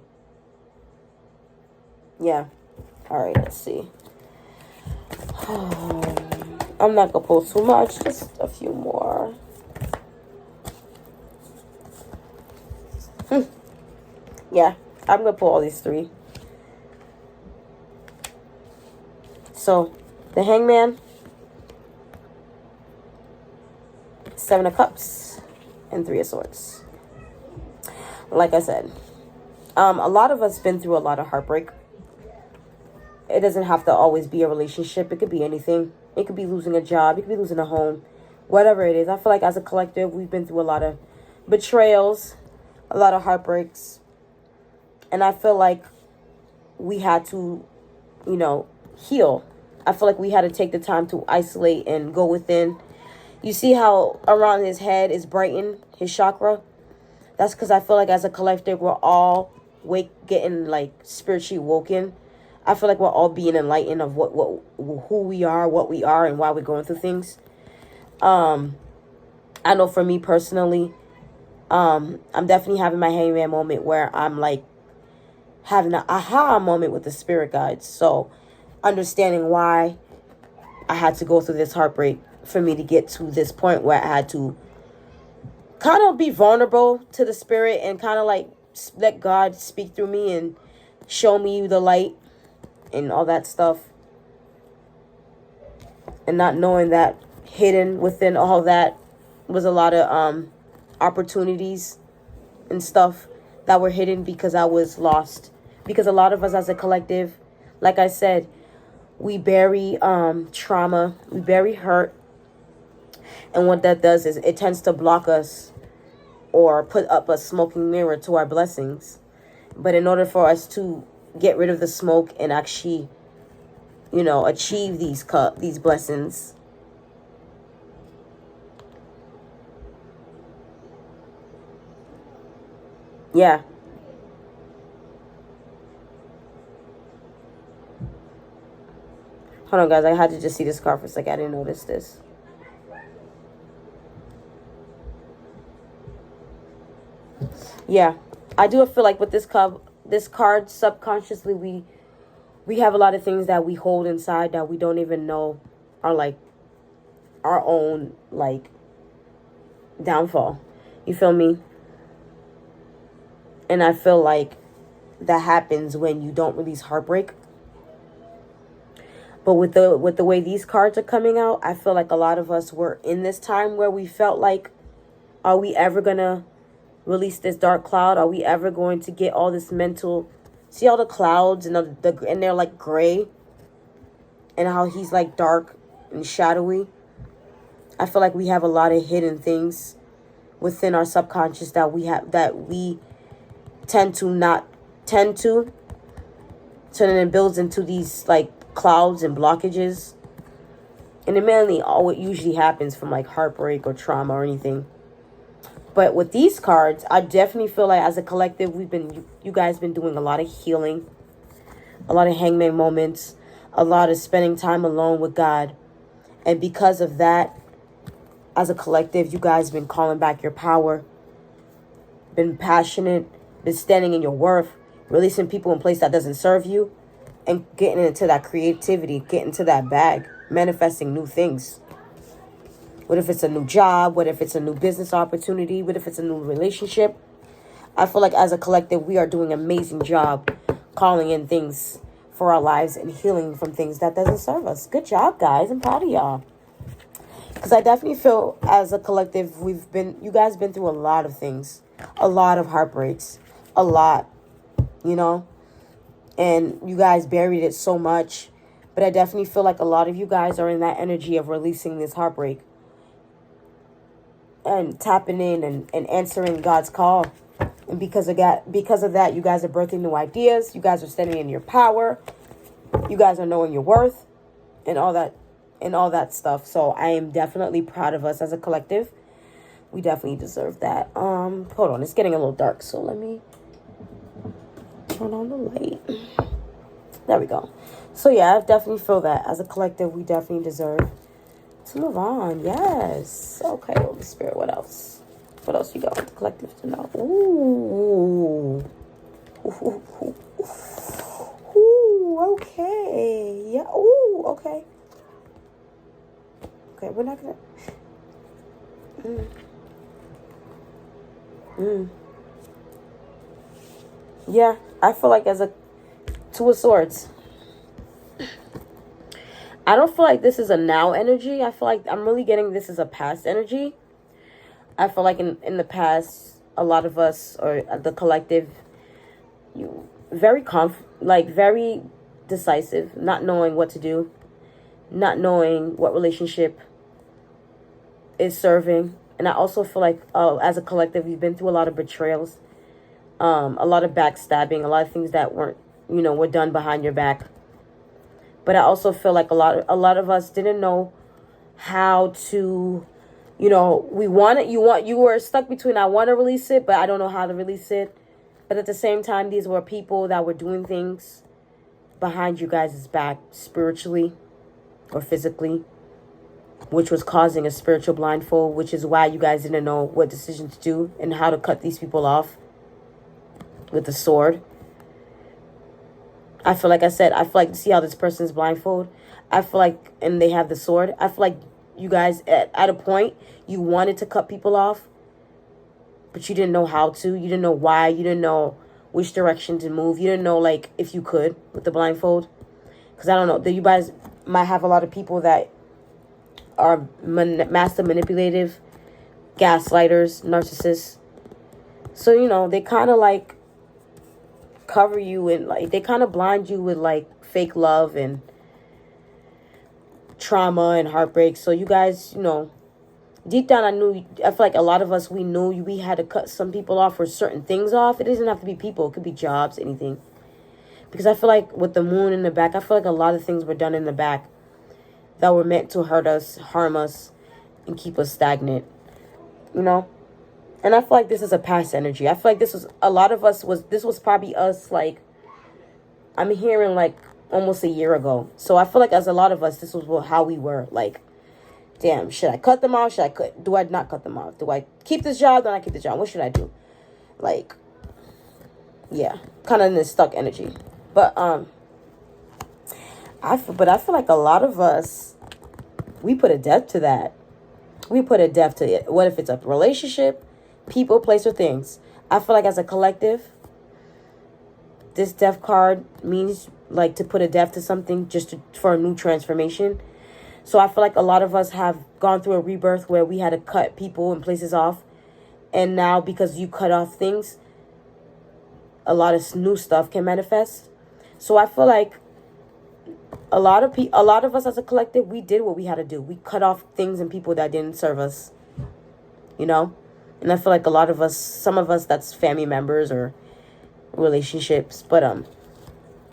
Yeah. All right, let's see. I'm not going to pull too much, just a few more. Yeah, I'm going to pull all these three. So, the Hangman, Seven of Cups, and Three of Swords. Like I said, a lot of us been through a lot of heartbreak. It doesn't have to always be a relationship. It could be anything. It could be losing a job. It could be losing a home. Whatever it is. I feel like as a collective, we've been through a lot of betrayals, a lot of heartbreaks. And I feel like we had to, heal. I feel like we had to take the time to isolate and go within. You see how around his head is brightened, his chakra? That's because I feel like as a collective, we're all getting like spiritually woken. I feel like we're all being enlightened of who we are, what we are, and why we're going through things. I know for me personally, I'm definitely having my Hangman moment where I'm like having an aha moment with the spirit guides. So understanding why I had to go through this heartbreak for me to get to this point where I had to kind of be vulnerable to the spirit and kind of like let God speak through me and show me the light and all that stuff. And not knowing that hidden within all that was a lot of opportunities and stuff that were hidden because I was lost. Because a lot of us as a collective, like I said, we bury trauma, we bury hurt. And what that does is it tends to block us or put up a smoking mirror to our blessings. But in order for us to get rid of the smoke and actually, achieve these blessings, yeah. Hold on, guys. I had to just see this card for a second. I didn't notice this. Yeah, I do feel like with this card, subconsciously we have a lot of things that we hold inside that we don't even know are like our own like downfall. You feel me? And I feel like that happens when you don't release heartbreak. But with the way these cards are coming out, I feel like a lot of us were in this time where we felt like, are we ever gonna release this dark cloud? Are we ever going to get all this mental? See all the clouds and and they're like gray, and how he's like dark and shadowy. I feel like we have a lot of hidden things within our subconscious that we tend to. So then it builds into these like clouds and blockages, and it mainly what usually happens from like heartbreak or trauma or anything. But with these cards, I definitely feel like as a collective, you guys been doing a lot of healing, a lot of Hangman moments, a lot of spending time alone with God. And because of that, as a collective, you guys been calling back your power, been passionate, been standing in your worth, releasing people in place that doesn't serve you, and getting into that creativity, getting to that bag, manifesting new things. What if it's a new job? What if it's a new business opportunity? What if it's a new relationship? I feel like as a collective, we are doing an amazing job calling in things for our lives and healing from things that doesn't serve us. Good job, guys. I'm proud of y'all. Because I definitely feel as a collective, you guys been through a lot of things. A lot of heartbreaks. A lot. and you guys buried it so much. But I definitely feel like a lot of you guys are in that energy of releasing this heartbreak and tapping in and answering God's call. And because of that, you guys are birthing new ideas. You guys are standing in your power. You guys are knowing your worth and all that stuff. So I am definitely proud of us as a collective. We definitely deserve that. Hold on, it's getting a little dark, so let me turn on the light. There we go. So yeah, I definitely feel that as a collective, we definitely deserve to move on. Yes. Okay, Holy Spirit, what else? What else you got with the collective to know? Ooh. Ooh, okay. Yeah, ooh, okay. Okay, we're not gonna... Yeah, I feel like as a Two of Swords. I don't feel like this is a now energy. I feel like I'm really getting this as a past energy. I feel like in the past, a lot of us, or the collective, very decisive, not knowing what to do, not knowing what relationship is serving. And I also feel like as a collective, we've been through a lot of betrayals, a lot of backstabbing, a lot of things that were done behind your back. But I also feel like a lot of us didn't know how to, you were stuck between, I want to release it, but I don't know how to release it. But at the same time, these were people that were doing things behind you guys' back, spiritually or physically, which was causing a spiritual blindfold, which is why you guys didn't know what decision to do and how to cut these people off with the sword. I feel like see how this person's blindfold? I feel like, and they have the sword. I feel like you guys, at a point, you wanted to cut people off, but you didn't know how to. You didn't know why. You didn't know which direction to move. You didn't know, like, if you could with the blindfold. Because I don't know, you guys might have a lot of people that are master manipulative, gaslighters, narcissists. So, they kind of, like, cover you and, like, they kind of blind you with, like, fake love and trauma and heartbreak. So you guys, deep down, I feel like a lot of us, we knew we had to cut some people off or certain things off. It doesn't have to be people. It could be jobs, anything. Because I feel like with the moon in the back, I feel like a lot of things were done in the back that were meant to hurt us, harm us, and keep us stagnant, And I feel like this is a past energy. I feel like this was probably us, like, I'm hearing, like, almost a year ago. So I feel like as a lot of us, this was how we were. Like, damn, should I cut them off? Do I not cut them off? Do I keep this job? Do I keep the job? What should I do? Like, yeah, kind of in this stuck energy. But I feel like a lot of us, we put a depth to that. We put a depth to it. What if it's a relationship, people, place, or things? I feel like as a collective, this death card means, like, to put a depth to something for a new transformation. So I feel like a lot of us have gone through a rebirth where we had to cut people and places off. And now, because you cut off things, a lot of new stuff can manifest. So I feel like a lot of us as a collective, we did what we had to do. We cut off things and people that didn't serve us, And I feel like a lot of us, some of us, that's family members or relationships. But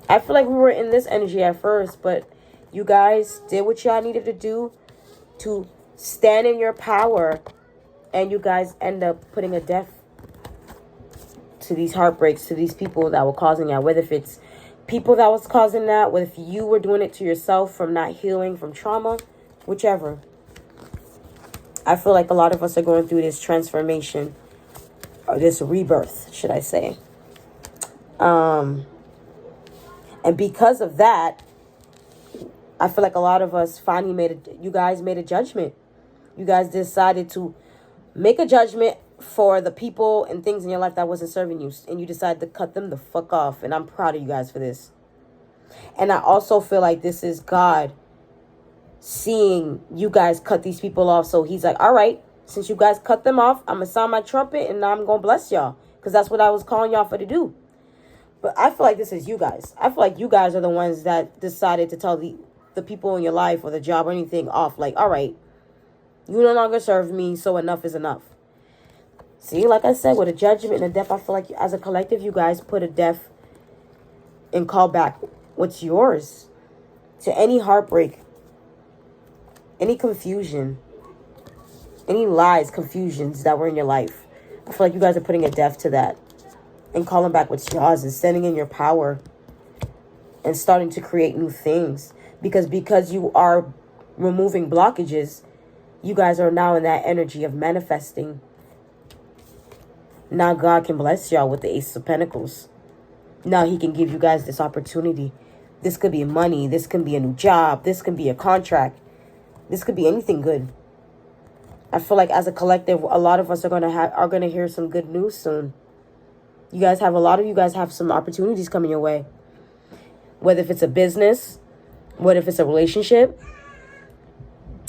I feel like we were in this energy at first, but you guys did what y'all needed to do to stand in your power, and you guys end up putting a death to these heartbreaks, to these people that were causing that. Whether if it's people that was causing that, whether if you were doing it to yourself from not healing from trauma, whichever. I feel like a lot of us are going through this transformation, or this rebirth, should I say. And because of that, I feel like a lot of us finally you guys made a judgment. You guys decided to make a judgment for the people and things in your life that wasn't serving you. And you decided to cut them the fuck off. And I'm proud of you guys for this. And I also feel like this is God seeing you guys cut these people off. So he's like, all right, since you guys cut them off, I'm going to sound my trumpet and I'm going to bless y'all. Because that's what I was calling y'all for to do. But I feel like this is you guys. I feel like you guys are the ones that decided to tell the people in your life or the job or anything off. Like, all right, you no longer serve me, so enough is enough. See, like I said, with a judgment and a death, I feel like as a collective, you guys put a death and call back what's yours to any heartbreak, any confusion, any lies, confusions that were in your life. I feel like you guys are putting a death to that and calling back what's yours and standing in your power and starting to create new things. Because you are removing blockages, you guys are now in that energy of manifesting. Now God can bless y'all with the Ace of Pentacles. Now he can give you guys this opportunity. This could be money. This can be a new job. This can be a contract. This could be anything good. I feel like as a collective, a lot of us are gonna hear some good news soon. A lot of you guys have some opportunities coming your way. Whether if it's a business, whether if it's a relationship,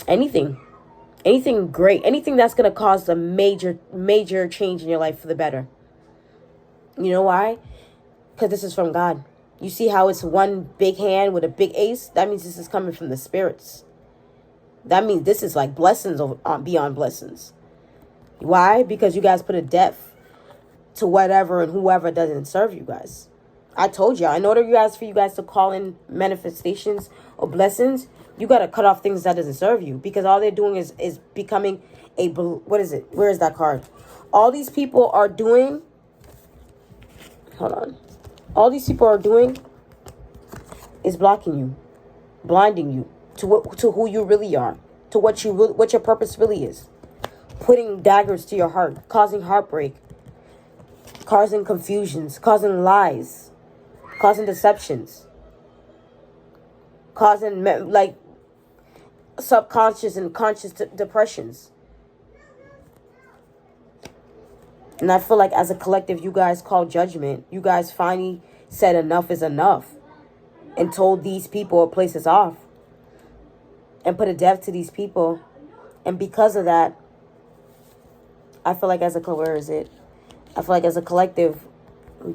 anything great, anything that's gonna cause a major change in your life for the better. You know why? Because this is from God. You see how it's one big hand with a big ace? That means this is coming from the spirits. That means this is like blessings beyond blessings. Why? Because you guys put a death to whatever and whoever doesn't serve you guys. I told you, in order for you guys to call in manifestations or blessings, you got to cut off things that doesn't serve you. Because all they're doing is becoming what is it? Where is that card? All these people are doing, hold on. All these people are doing is blocking you, blinding you to who you really are, to what your purpose really is. Putting daggers to your heart, causing heartbreak, causing confusions, causing lies, causing deceptions, causing like subconscious and conscious depressions. And I feel like as a collective, you guys called judgment. You guys finally said enough is enough and told these people or places off and put a death to these people. And because of that, I feel like as a collective,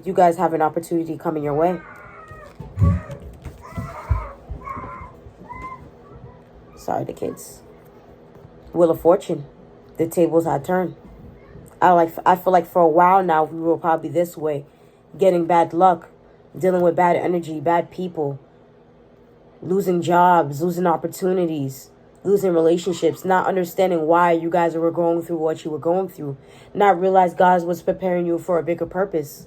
you guys have an opportunity coming your way. Sorry, the kids. Wheel of Fortune. The tables had turned. I feel like for a while now, we were probably this way. Getting bad luck. Dealing with bad energy, bad people. Losing jobs, losing opportunities. Losing relationships. Not understanding why you guys were going through what you were going through. Not realize God was preparing you for a bigger purpose.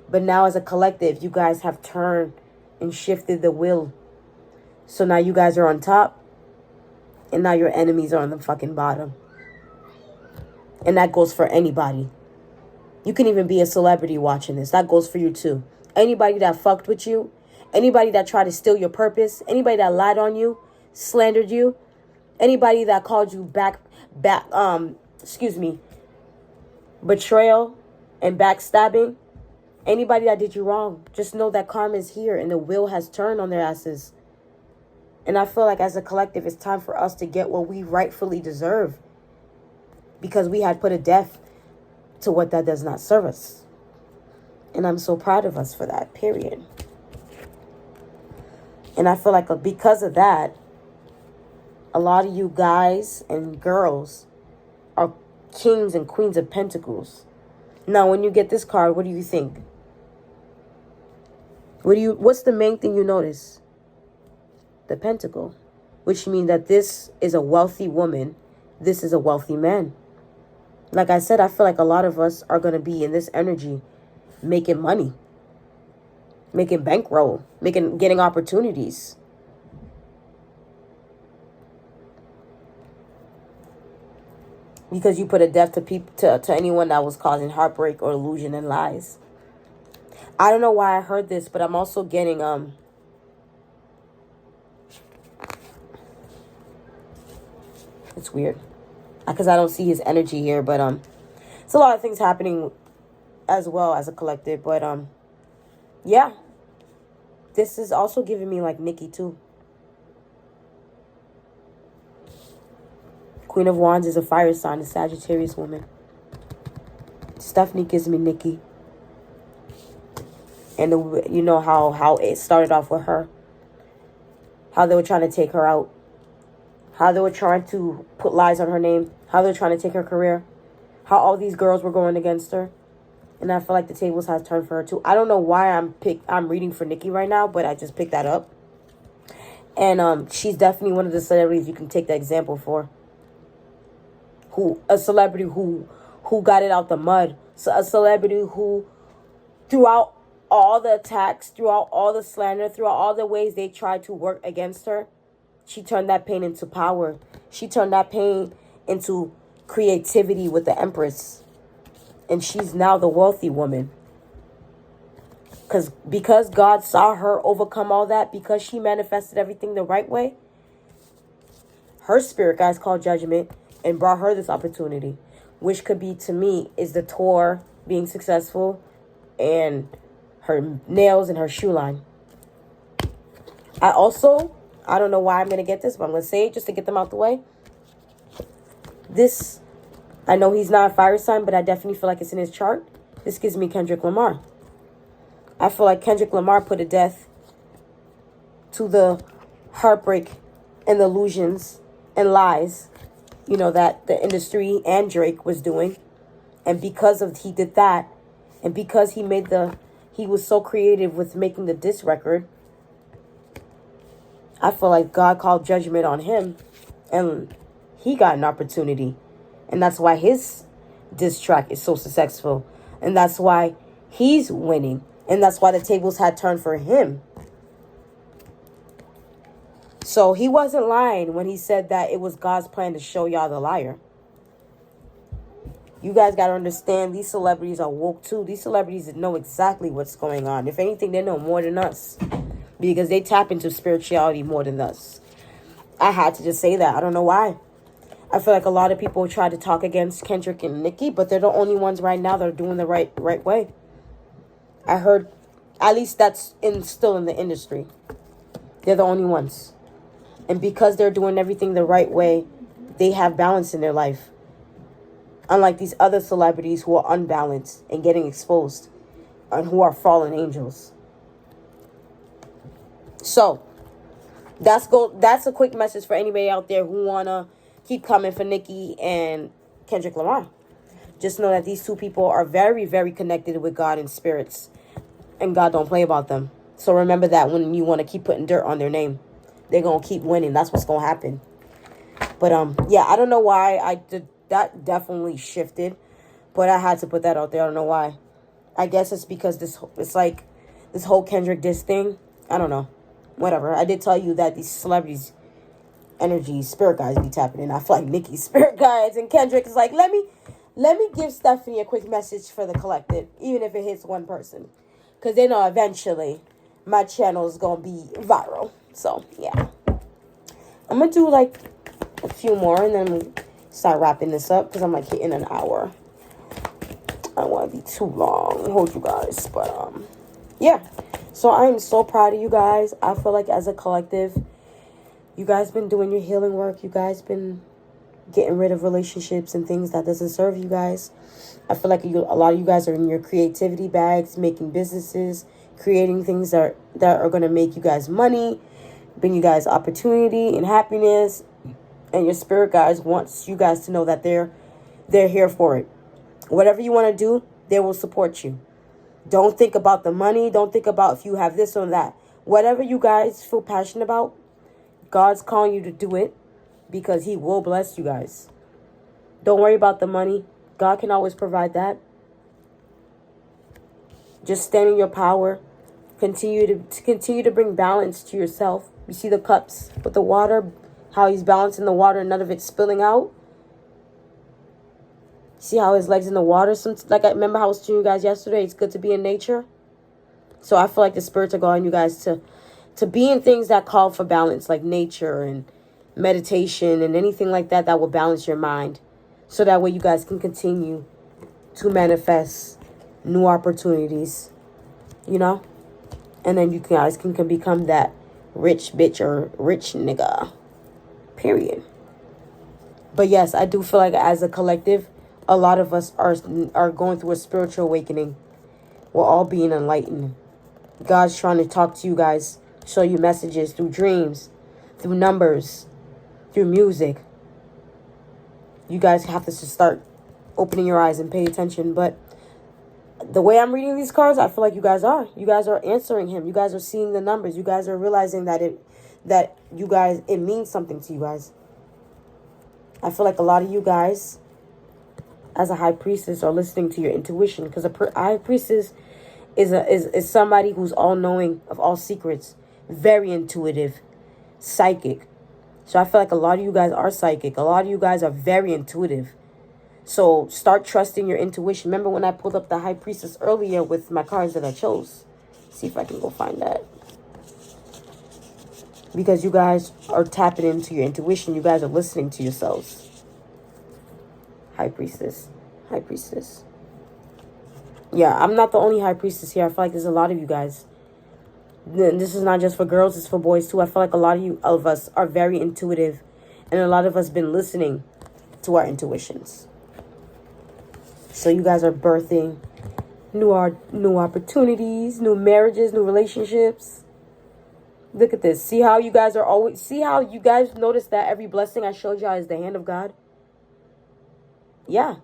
But now as a collective, you guys have turned and shifted the wheel. So now you guys are on top. And now your enemies are on the fucking bottom. And that goes for anybody. You can even be a celebrity watching this. That goes for you too. Anybody that fucked with you. Anybody that tried to steal your purpose. Anybody that lied on you. Slandered you. Anybody that called you betrayal and backstabbing. Anybody that did you wrong. Just know that karma is here and the wheel has turned on their asses. And I feel like as a collective, it's time for us to get what we rightfully deserve. Because we had put a death to what that does not serve us. And I'm so proud of us for that, period. And I feel like because of that, a lot of you guys and girls are kings and queens of pentacles. Now, when you get this card, what do you think? What's the main thing you notice? The pentacle, which means that this is a wealthy woman. This is a wealthy man. Like I said, I feel like a lot of us are going to be in this energy, making money, making bankroll, getting opportunities. Because you put a death to anyone that was causing heartbreak or illusion and lies. I don't know why I heard this, but I'm also getting it's weird because I don't see his energy here, but it's a lot of things happening as well as a collective, but yeah, this is also giving me like Nikki too. Queen of Wands is a fire sign, a Sagittarius woman. Stephanie gives me Nikki. And you know how it started off with her. How they were trying to take her out. How they were trying to put lies on her name. How they were trying to take her career. How all these girls were going against her. And I feel like the tables has turned for her too. I don't know why I'm reading for Nicki right now, but I just picked that up. And she's definitely one of the celebrities you can take the example for. A celebrity who got it out the mud. So a celebrity who, throughout all the attacks, throughout all the slander, throughout all the ways they tried to work against her, she turned that pain into power. She turned that pain into creativity with the Empress. And she's now the wealthy woman. Because God saw her overcome all that, because she manifested everything the right way, her spirit guides called judgment and brought her this opportunity, which could be, to me, is the tour being successful and her nails and her shoe line. I don't know why I'm going to get this, but I'm going to say it just to get them out the way. This, I know he's not a fire sign, but I definitely feel like it's in his chart. This gives me Kendrick Lamar. I feel like Kendrick Lamar put a death to the heartbreak and the illusions and lies, that the industry and Drake was doing. And because he did that, and because he was so creative with making the diss record, I feel like God called judgment on him, and he got an opportunity. And that's why his diss track is so successful. And that's why he's winning. And that's why the tables had turned for him. So he wasn't lying when he said that it was God's plan to show y'all the liar. You guys got to understand, these celebrities are woke too. These celebrities know exactly what's going on. If anything, they know more than us. Because they tap into spirituality more than us. I had to just say that. I don't know why. I feel like a lot of people try to talk against Kendrick and Nicki, but they're the only ones right now that are doing the right way. I heard, at least that's still in the industry. They're the only ones. And because they're doing everything the right way, they have balance in their life. Unlike these other celebrities who are unbalanced and getting exposed, and who are fallen angels. So, that's a quick message for anybody out there who want to keep coming for Nicki and Kendrick Lamar. Just know that these two people are very, very connected with God and spirits. And God don't play about them. So remember that when you want to keep putting dirt on their name. They're going to keep winning. That's what's going to happen. But, yeah, I don't know why I did. That definitely shifted. But I had to put that out there. I don't know why. I guess it's because it's like this whole Kendrick diss thing. I don't know. Whatever. I did tell you that these celebrities, energy, spirit guides be tapping in. I feel like Nicki's spirit guides and Kendrick is like, let me give Stephanie a quick message for the collective, even if it hits one person. Because they know eventually my channel is going to be viral. So, yeah. I'm going to do like a few more and then start wrapping this up because I'm like hitting an hour. I don't want to be too long. Hold you guys. But, yeah. So, I am so proud of you guys. I feel like as a collective, you guys been doing your healing work. You guys been getting rid of relationships and things that doesn't serve you guys. I feel like a lot of you guys are in your creativity bags, making businesses, creating things that are going to make you guys money, bring you guys opportunity and happiness. And your spirit guides wants you guys to know that they're here for it. Whatever you want to do, they will support you. Don't think about the money. Don't think about if you have this or that. Whatever you guys feel passionate about, God's calling you to do it because he will bless you guys. Don't worry about the money. God can always provide that. Just stand in your power. Continue to bring balance to yourself. You see the cups with the water, how he's balancing the water and none of it spilling out. See how his legs in the water? Like I remember how I was telling you guys yesterday, it's good to be in nature. So I feel like the spirits are calling you guys to be in things that call for balance, like nature and meditation and anything like that will balance your mind. So that way you guys can continue to manifest new opportunities, And then you guys can become that rich bitch or rich nigga. Period. But yes, I do feel like as a collective, a lot of us are going through a spiritual awakening. We're all being enlightened. God's trying to talk to you guys, show you messages through dreams, through numbers, through music. You guys have to just start opening your eyes and pay attention. But the way I'm reading these cards, I feel like you guys are. You guys are answering him. You guys are seeing the numbers. You guys are realizing that it means something to you guys. I feel like a lot of you guys, as a high priestess, are listening to your intuition, because a high priestess is somebody who's all knowing of all secrets, very intuitive, psychic. So I feel like a lot of you guys are psychic. A lot of you guys are very intuitive. So start trusting your intuition. Remember when I pulled up the high priestess earlier with my cards that I chose? See if I can go find that. Because you guys are tapping into your intuition. You guys are listening to yourselves. High priestess. High priestess. Yeah, I'm not the only high priestess here. I feel like there's a lot of you guys. This is not just for girls, it's for boys too. I feel like a lot of us are very intuitive, and a lot of us been listening to our intuitions. So you guys are birthing new opportunities, new marriages, new relationships. Look at this. See how you guys notice that every blessing I showed y'all is the hand of God? Yeah.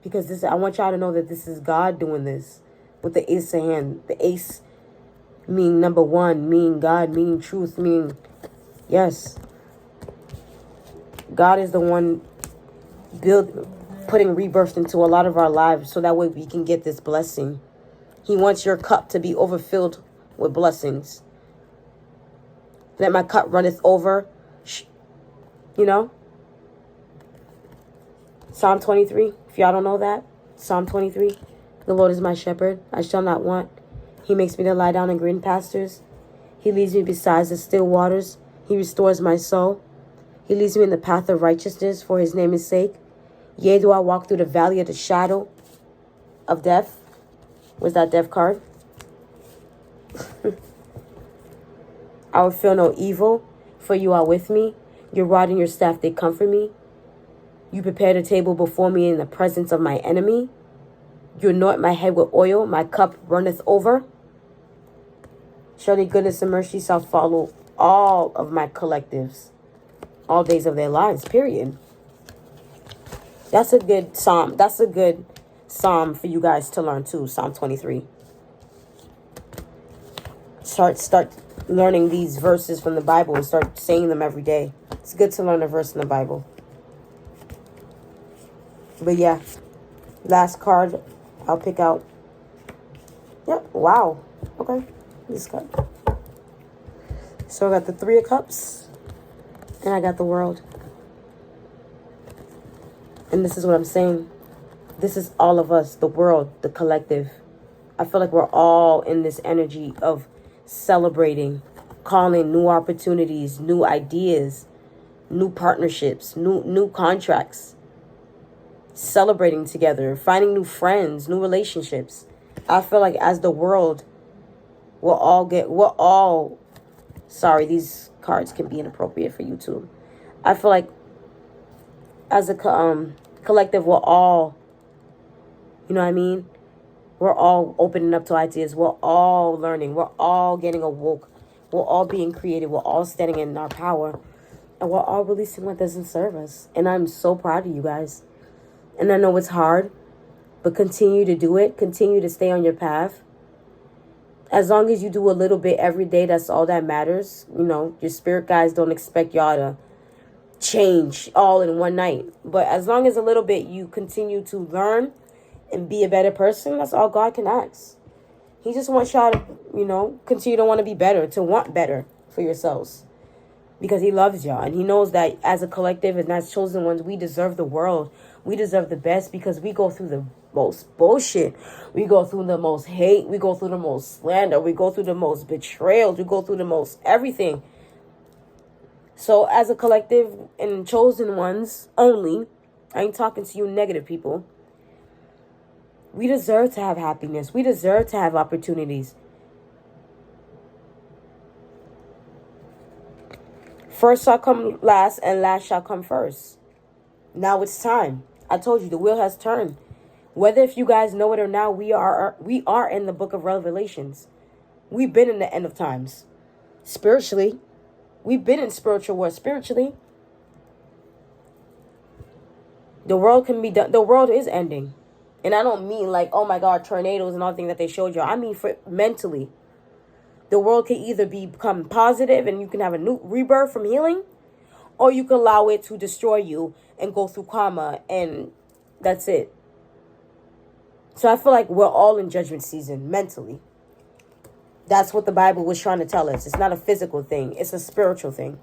Because I want y'all to know that this is God doing this with the ace of hand. The ace meaning number one, meaning God, meaning truth, meaning, yes. God is the one putting rebirth into a lot of our lives so that way we can get this blessing. He wants your cup to be overfilled with blessings. Let my cup runneth over. You know? Psalm 23. If y'all don't know that. Psalm 23. The Lord is my shepherd. I shall not want. He makes me to lie down in green pastures. He leads me beside the still waters. He restores my soul. He leads me in the path of righteousness for his name's sake. Yea, do I walk through the valley of the shadow of death. Where's that death card? I will feel no evil, for you are with me. Your rod and your staff, they comfort me. You prepare a table before me in the presence of my enemy. You anoint my head with oil. My cup runneth over. Surely goodness and mercy shall follow all of my collectives, all days of their lives, period. That's a good psalm. That's a good psalm for you guys to learn too, Psalm 23. Start learning these verses from the Bible and start saying them every day. It's good to learn a verse in the Bible. But yeah, last card I'll pick out. Yep, wow. Okay, this card. So I got the Three of Cups and I got the World. And this is what I'm saying. This is all of us, the world, the collective. I feel like we're all in this energy of celebrating, calling new opportunities, new ideas, new partnerships, new contracts, celebrating together, finding new friends, new relationships. I feel like as the world, sorry, these cards can be inappropriate for YouTube. I feel like as a collective, we're all, you know what I mean? We're all opening up to ideas. We're all learning. We're all getting awoke. We're all being creative. We're all standing in our power. And we're all releasing what doesn't serve us. And I'm so proud of you guys. And I know it's hard, but continue to do it. Continue to stay on your path. As long as you do a little bit every day, that's all that matters. You know, your spirit guides don't expect y'all to change all in one night. But as long as a little bit you continue to learn and be a better person, that's all God can ask. He just wants y'all to, continue to want to be better, to want better for yourselves. Because he loves y'all. And he knows that as a collective and as chosen ones, we deserve the world. We deserve the best because we go through the most bullshit. We go through the most hate. We go through the most slander. We go through the most betrayals. We go through the most everything. So as a collective and chosen ones only, I ain't talking to you negative people. We deserve to have happiness. We deserve to have opportunities. First shall come last and last shall come first. Now it's time. I told you the wheel has turned. Whether if you guys know it or not, we are in the book of Revelations. We've been in the end of times. Spiritually, we've been in spiritual war. Spiritually, the world can be done. The world is ending. And I don't mean like, oh my God, tornadoes and all the things that they showed you. I mean for mentally. The world can either become positive and you can have a new rebirth from healing, or you can allow it to destroy you and go through karma, and that's it. So I feel like we're all in judgment season mentally. That's what the Bible was trying to tell us. It's not a physical thing. It's a spiritual thing.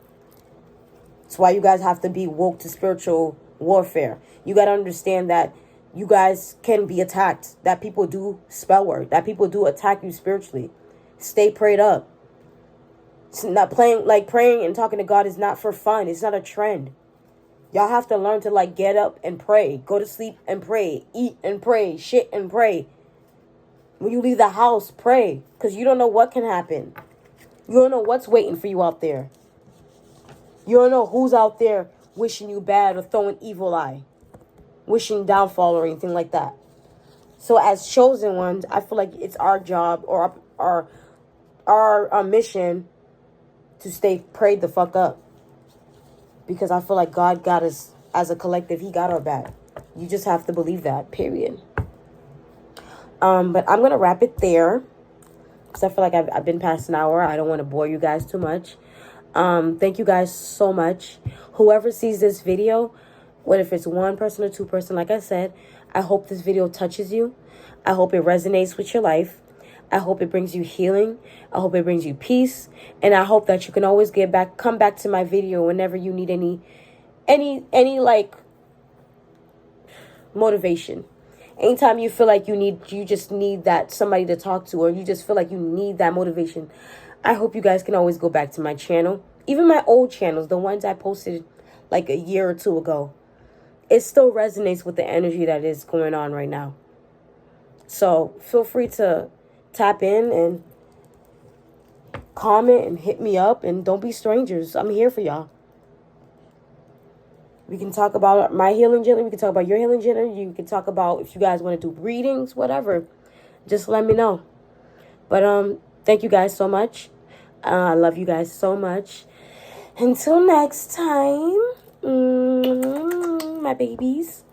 That's why you guys have to be woke to spiritual warfare. You got to understand that you guys can be attacked. That people do spell work. That people do attack you spiritually. Stay prayed up. It's not praying and talking to God is not for fun. It's not a trend. Y'all have to learn to like get up and pray. Go to sleep and pray. Eat and pray. Shit and pray. When you leave the house, pray. Because you don't know what can happen. You don't know what's waiting for you out there. You don't know who's out there wishing you bad or throwing evil eye. Wishing downfall or anything like that. So as chosen ones, I feel like it's our job or our mission to stay prayed the fuck up. Because I feel like God got us as a collective. He got our back. You just have to believe that, period. But I'm going to wrap it there. Because I feel like I've been past an hour. I don't want to bore you guys too much. Thank you guys so much. Whoever sees this video, whether if it's one person or two person, like I said, I hope this video touches you. I hope it resonates with your life. I hope it brings you healing. I hope it brings you peace. And I hope that you can always come back to my video whenever you need any like motivation. Anytime you feel like you just need that somebody to talk to, or you just feel like you need that motivation, I hope you guys can always go back to my channel. Even my old channels, the ones I posted like a year or two ago. It still resonates with the energy that is going on right now. So feel free to tap in and comment and hit me up, and don't be strangers. I'm here for y'all. We can talk about my healing journey. We can talk about your healing journey. You can talk about if you guys want to do readings, whatever. Just let me know. But thank you guys so much. I love you guys so much. Until next time, my babies.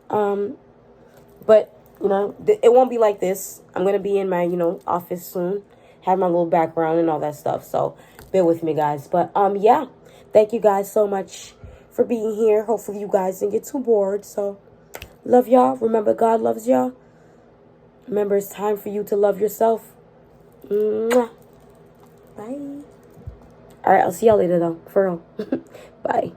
But you know, it won't be like this. I'm gonna be in my office soon. Have my little background and all that stuff. So bear with me, guys. But yeah, thank you guys so much for being here. Hopefully you guys didn't get too bored. So love y'all. Remember, God loves y'all. Remember, it's time for you to love yourself. Mwah. Bye. All right, I'll see y'all later though. For real. Bye.